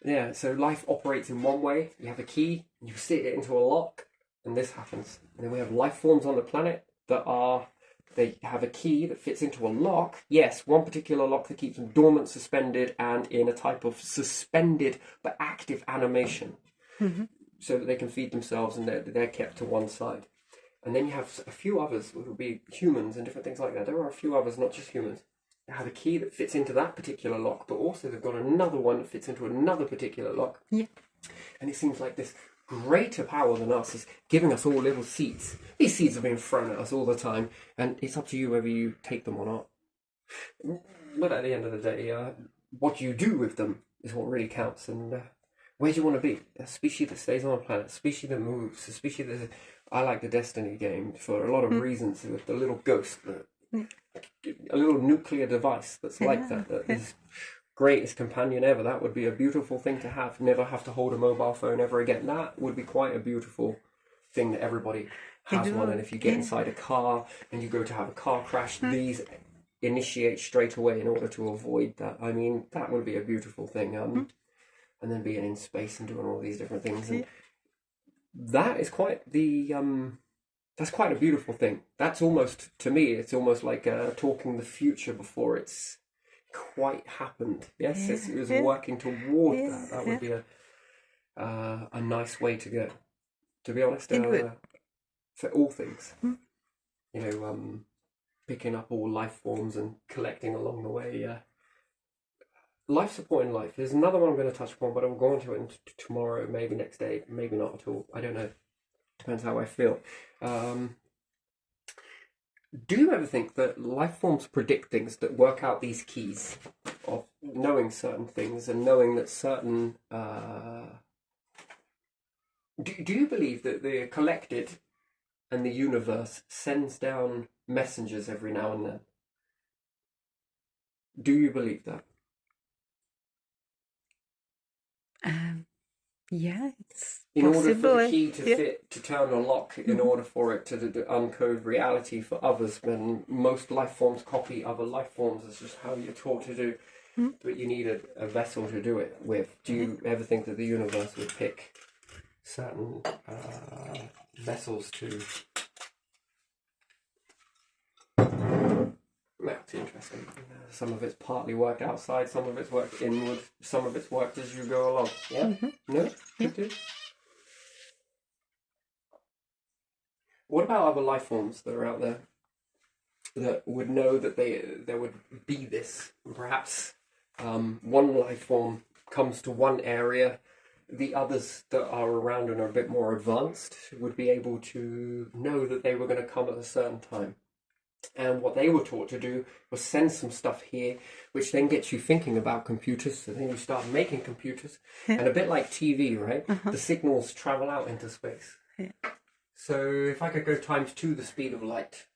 Yeah, so life operates in one way. You have a key, you sit it into a lock, and this happens. And then we have life forms on the planet they have a key that fits into a lock. Yes, one particular lock that keeps them dormant, suspended, and in a type of suspended but active animation. Mm-hmm. So that they can feed themselves and they're kept to one side. And then you have a few others, which will be humans and different things like that. There are a few others, not just humans. They have a key that fits into that particular lock, but also they've got another one that fits into another particular lock. Yeah. And it seems like this greater power than us is giving us all little seeds. These seeds are being thrown at us all the time, and it's up to you whether you take them or not. But at the end of the day, what you do with them is what really counts. And where do you want to be? A species that stays on a planet, a species that moves, a species that... I like the Destiny game for a lot of reasons, with the little ghost, a little nuclear device that's like that is greatest companion ever. That would be a beautiful thing to have. Never have to hold a mobile phone ever again. That would be quite a beautiful thing that everybody has one. And if you get inside a car and you go to have a car crash, these initiate straight away in order to avoid that. I mean, that would be a beautiful thing. And then being in space and doing all these different things. And that is quite the... that's quite a beautiful thing. That's almost, to me, it's almost like talking the future before it's quite happened. Yes, it was working toward that. That would be a nice way to go. To be honest, for all things, you know, picking up all life forms and collecting along the way. Life supporting life. There's another one I'm going to touch upon, but I'll go on to it tomorrow, maybe next day, maybe not at all. I don't know. Depends how I feel. Do you ever think that life forms predict things, that work out these keys of knowing certain things and knowing that certain... Do you believe that the collected and the universe sends down messengers every now and then? Do you believe that? Yeah, it's in possible. order for the key to fit, to turn a lock, in order for it to uncode reality for others, when most life forms copy other life forms. It's just how you're taught to do. But you need a vessel to do it with. Do you ever think that the universe would pick certain vessels to... That's interesting. Some of it's partly worked outside, some of it's worked inward, some of it's worked as you go along. Yeah? No? Could do. What about other life forms that are out there that would know that there would be this? Perhaps one life form comes to one area, the others that are around and are a bit more advanced would be able to know that they were going to come at a certain time. And what they were taught to do was send some stuff here, which then gets you thinking about computers. So then you start making computers. And a bit like TV, right? The signals travel out into space. So if I could go times 2 the speed of light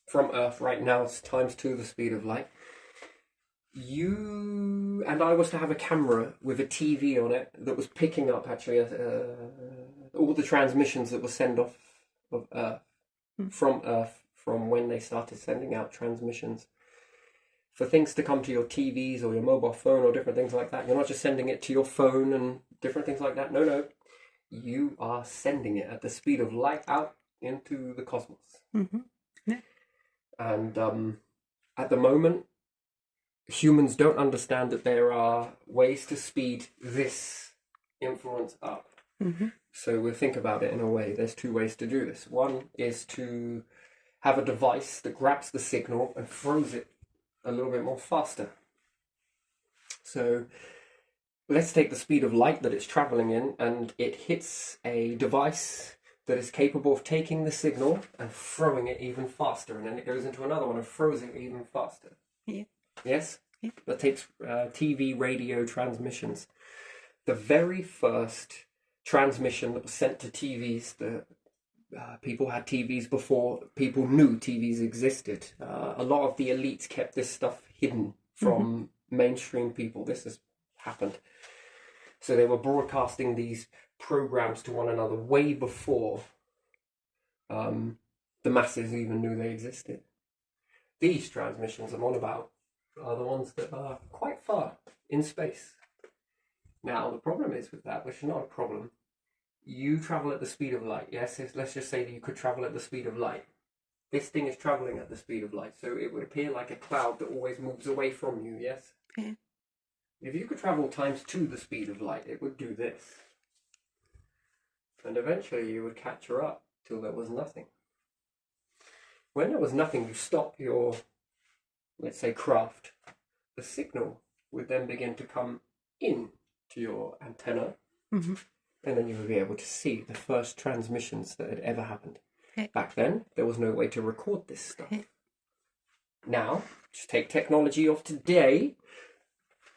from Earth right now, it's times 2 the speed of light. You and I was to have a camera with a TV on it that was picking up actually all the transmissions that were sent off of Earth, from Earth, from when they started sending out transmissions. For things to come to your TVs or your mobile phone or different things like that, you're not just sending it to your phone and different things like that. No. You are sending it at the speed of light out into the cosmos. And at the moment, humans don't understand that there are ways to speed this influence up. So we'll think about it in a way. There's two ways to do this. One is to have a device that grabs the signal and throws it a little bit more faster. So let's take the speed of light that it's traveling in, and it hits a device that is capable of taking the signal and throwing it even faster, and then it goes into another one and throws it even faster. Yeah. Yes? Yeah. That takes TV, radio transmissions. The very first transmission that was sent to TVs, people had TVs before people knew TVs existed. A lot of the elites kept this stuff hidden from mainstream people. This has happened. So they were broadcasting these programs to one another way before the masses even knew they existed. These transmissions I'm on about are the ones that are quite far in space. Now, the problem is with that, which is not a problem, you travel at the speed of light. Yes, let's just say that you could travel at the speed of light. This thing is traveling at the speed of light, so it would appear like a cloud that always moves away from you, yes? Yeah. If you could travel times 2 the speed of light, it would do this. And eventually you would catch her up till there was nothing. When there was nothing, you stop your, let's say, craft. The signal would then begin to come in to your antenna, and then you would be able to see the first transmissions that had ever happened. Yeah. Back then, there was no way to record this stuff. Yeah. Now, just take technology of today,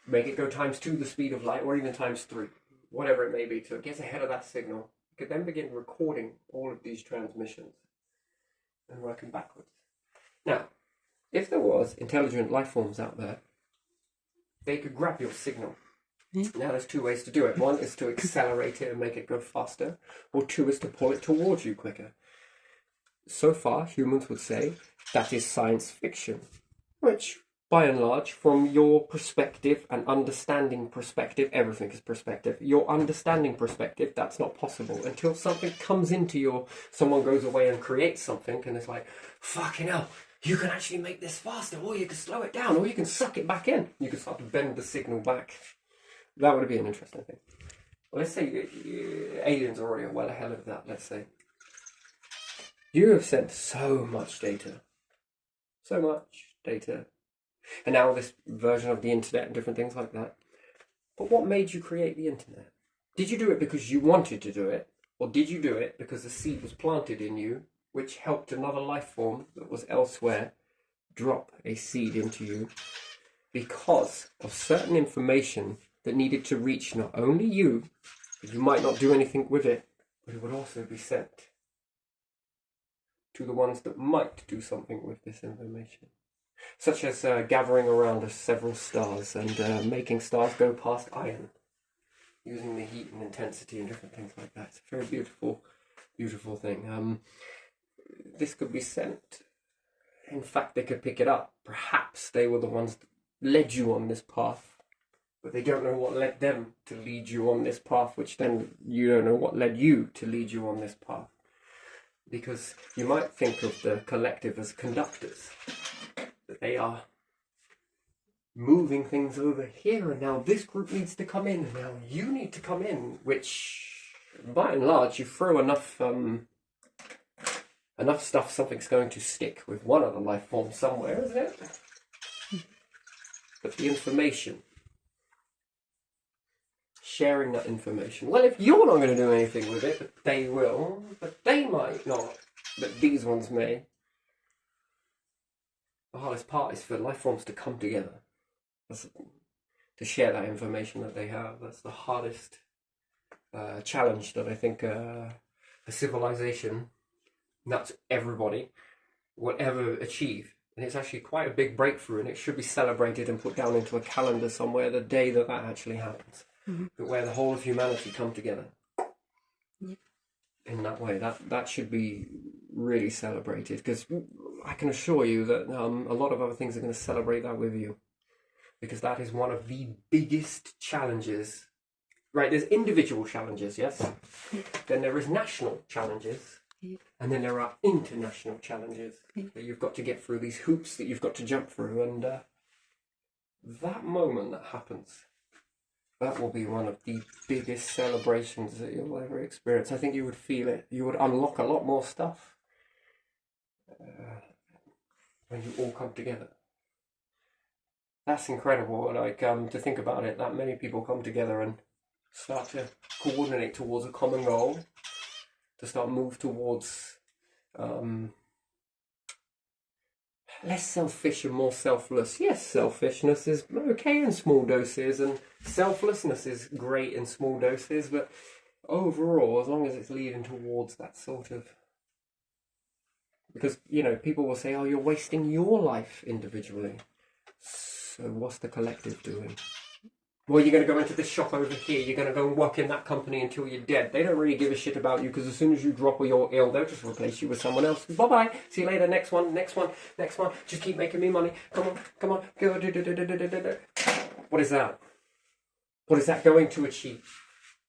make it go times 2 the speed of light, or even times 3, whatever it may be, so it gets ahead of that signal. You could then begin recording all of these transmissions and working backwards. Now, if there was intelligent life forms out there, they could grab your signal. Now there's 2 ways to do it. One is to accelerate it and make it go faster, or 2 is to pull it towards you quicker. So far, humans would say that is science fiction, which, by and large, from your perspective and understanding perspective, everything is perspective. Your understanding perspective, that's not possible until something comes into someone goes away and creates something, and it's like, fucking hell, you can actually make this faster, or you can slow it down, or you can suck it back in. You can start to bend the signal back. That would be an interesting thing. Well, let's say aliens are already well ahead of that, let's say. You have sent so much data. So much data. And now this version of the internet and different things like that. But what made you create the internet? Did you do it because you wanted to do it? Or did you do it because a seed was planted in you, which helped another life form that was elsewhere drop a seed into you because of certain information that needed to reach not only you, but you might not do anything with it, but it would also be sent to the ones that might do something with this information. Such as gathering around several stars and making stars go past iron, using the heat and intensity and different things like that. It's a very beautiful, beautiful thing. This could be sent. In fact, they could pick it up. Perhaps they were the ones that led you on this path, but they don't know what led them to lead you on this path, which then you don't know what led you to lead you on this path. Because you might think of the collective as conductors, that they are moving things over here, and now this group needs to come in, and now you need to come in, which, by and large, you throw enough stuff, something's going to stick with one other life form somewhere, isn't it? But the information, sharing that information. Well, if you're not going to do anything with it, but they will, but they might not, but these ones may. The hardest part is for life forms to come together. To share that information that they have. That's the hardest challenge that I think a civilization, not everybody, will ever achieve. And it's actually quite a big breakthrough, and it should be celebrated and put down into a calendar somewhere the day that actually happens. But where the whole of humanity come together. Yep. In that way, that should be really celebrated, because I can assure you that a lot of other things are going to celebrate that with you, because that is one of the biggest challenges. Right, there's individual challenges, yes? Then there is national challenges, Yeah. And then there are international challenges Yeah. that you've got to get through, these hoops that you've got to jump through. And that moment that happens, that will be one of the biggest celebrations that you'll ever experience. I think you would feel it. You would unlock a lot more stuff when you all come together. That's incredible. Like, to think about it, that many people come together and start to coordinate towards a common goal, to start move towards less selfish and more selfless. Yes, selfishness is okay in small doses, and selflessness is great in small doses, but overall, as long as it's leading towards that sort of... Because, you know, people will say, oh, you're wasting your life individually. So what's the collective doing? Well, you're going to go into this shop over here, you're going to go and work in that company until you're dead. They don't really give a shit about you, because as soon as you drop or you're ill, they'll just replace you with someone else. Bye-bye, see you later, next one, next one, next one. Just keep making me money. Come on, come on. Go. What is that? What is that going to achieve?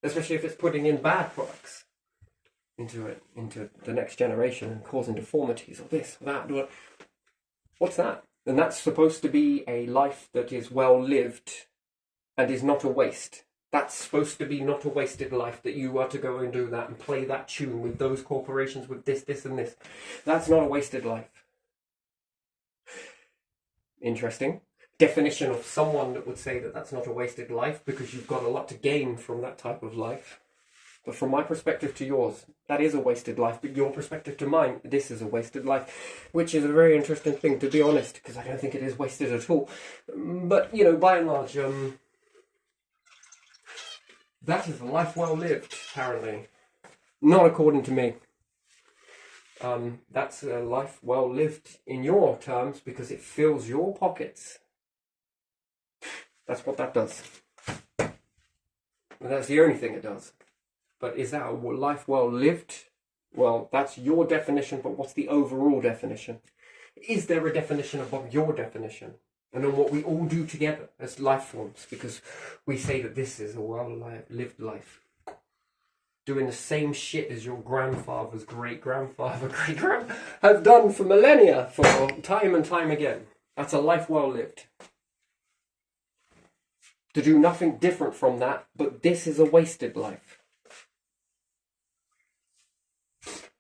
Especially if it's putting in bad products into it, into the next generation, and causing deformities or this, or that. What's that? And that's supposed to be a life that is well lived and is not a waste. That's supposed to be not a wasted life, that you are to go and do that and play that tune with those corporations, with this, this, and this. That's not a wasted life. Interesting. Definition of someone that would say that that's not a wasted life, because you've got a lot to gain from that type of life. But from my perspective to yours, that is a wasted life. But your perspective to mine, this is a wasted life, which is a very interesting thing, to be honest, because I don't think it is wasted at all. But, you know, by and large, that is a life well lived, apparently. Not according to me. That's a life well lived in your terms, because it fills your pockets. That's what that does. And that's the only thing it does. But is that a life well lived? Well, that's your definition, but what's the overall definition? Is there a definition above your definition? And then what we all do together as life forms, because we say that this is a well-lived life. Doing the same shit as your grandfather's great-grandfather, great-grand have done for millennia, for time and time again. That's a life well lived. To do nothing different from that, but this is a wasted life.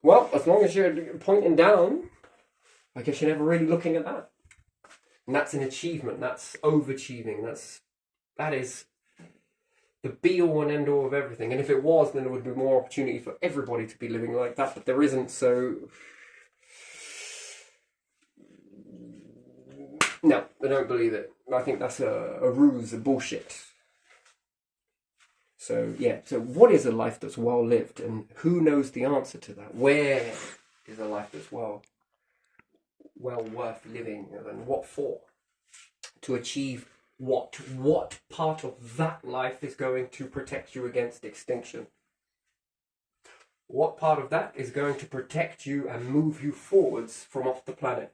Well, as long as you're pointing down, I guess you're never really looking at that. And that's an achievement. That's overachieving. That is the be-all and end-all of everything. And if it was, then there would be more opportunity for everybody to be living like that. But there isn't, so... No, I don't believe it. I think that's a ruse, a bullshit. So, yeah. So what is a life that's well lived? And who knows the answer to that? Where is a life that's well worth living, and what for? To achieve what? What part of that life is going to protect you against extinction? What part of that is going to protect you and move you forwards from off the planet?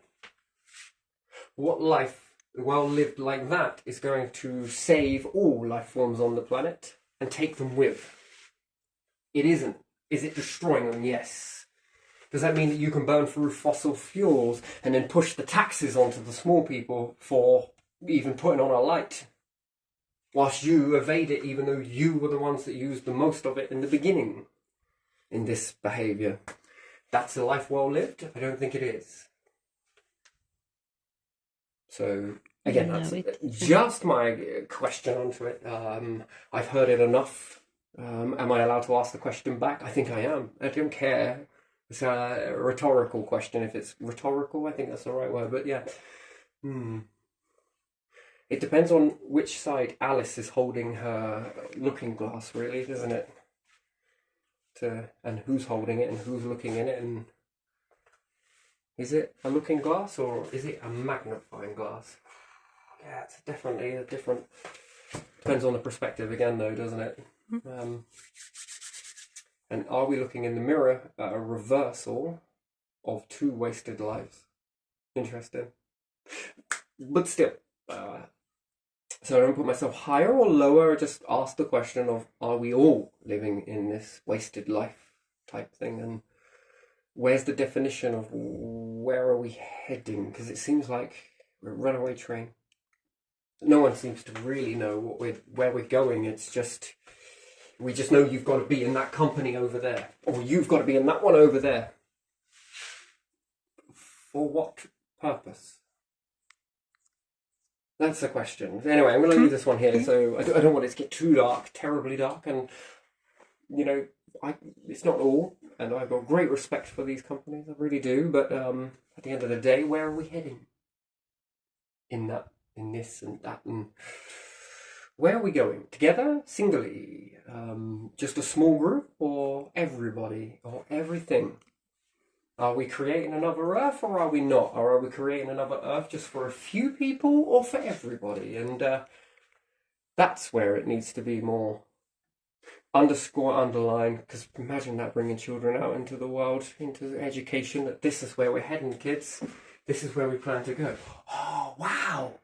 What life well lived like that is going to save all life forms on the planet and take them with? It isn't. Is it destroying them? Yes. Does that mean that you can burn through fossil fuels and then push the taxes onto the small people for even putting on a light, whilst you evade it, even though you were the ones that used the most of it in the beginning in this behaviour? That's a life well lived? I don't think it is. So, again, that's just my question onto it. I've heard it enough. Am I allowed to ask the question back? I think I am. I don't care. It's a rhetorical question. If it's rhetorical, I think that's the right word. But yeah. It depends on which side Alice is holding her looking glass, really, doesn't it? And who's holding it and who's looking in it, and is it a looking glass or is it a magnifying glass? Yeah, it's definitely a different... Depends on the perspective again, though, doesn't it? And are we looking in the mirror at a reversal of two wasted lives? Interesting. But still, so I don't put myself higher or lower, I just ask the question of, are we all living in this wasted life type thing? And where's the definition of where are we heading? Because it seems like we're a runaway train. No one seems to really know where we're going. It's just, we just know you've got to be in that company over there, or you've got to be in that one over there. For what purpose? That's the question. Anyway, I'm going to leave this one here. So I don't want it to get too dark, terribly dark, and you know, it's not all, and I've got great respect for these companies, I really do. But at the end of the day, where are we heading? In this, and that, and where are we going? Together, singly, just a small group, or everybody, or everything? Are we creating another Earth, or are we not? Or are we creating another Earth just for a few people, or for everybody? And that's where it needs to be more underlined, because imagine that, bringing children out into the world, into education, that this is where we're heading, kids. This is where we plan to go. Oh, wow!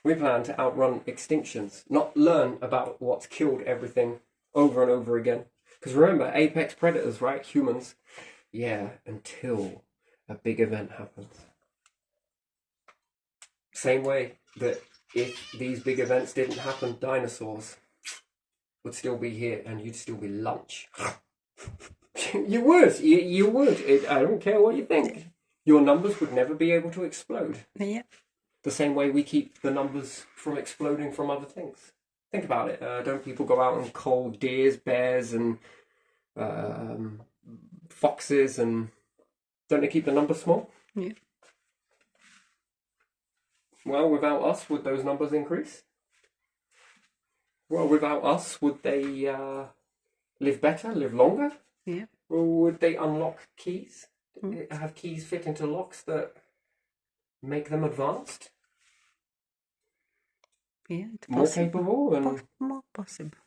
We plan to outrun extinctions, not learn about what's killed everything over and over again. Because remember, apex predators, right? Humans. Yeah, until a big event happens. Same way that if these big events didn't happen, dinosaurs would still be here and you'd still be lunch. You would. You would. I don't care what you think. Your numbers would never be able to explode. Yeah. The same way we keep the numbers from exploding from other things. Think about it. Don't people go out and cull deers, bears, and foxes, and don't they keep the numbers small? Yeah. Well, without us, would those numbers increase? Well, without us, would they live better, live longer? Yeah. Or would they unlock keys? Have keys fit into locks that make them advanced? Yeah, it's more possible. capable, and more possible.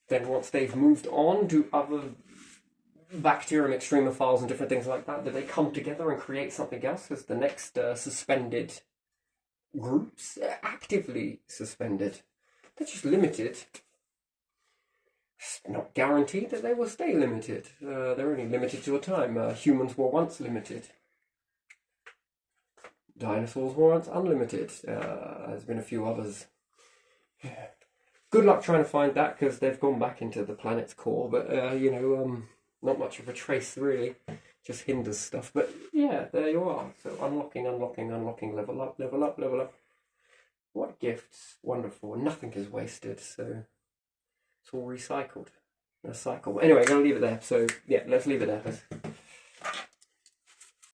then once they've moved on, do other bacteria and extremophiles and different things like that, do they come together and create something else as the next suspended groups? Actively suspended. They're just limited. It's not guaranteed that they will stay limited. They're only limited to a time. Humans were once limited. Dinosaurs were once unlimited. There's been a few others. Good luck trying to find that, because they've gone back into the planet's core, but not much of a trace really. Just hinders stuff. But yeah, there you are. So unlocking, level up. What gifts. Wonderful. Nothing is wasted, so it's all recycled. A cycle. Anyway, I'm going to leave it there. So yeah, let's leave it there.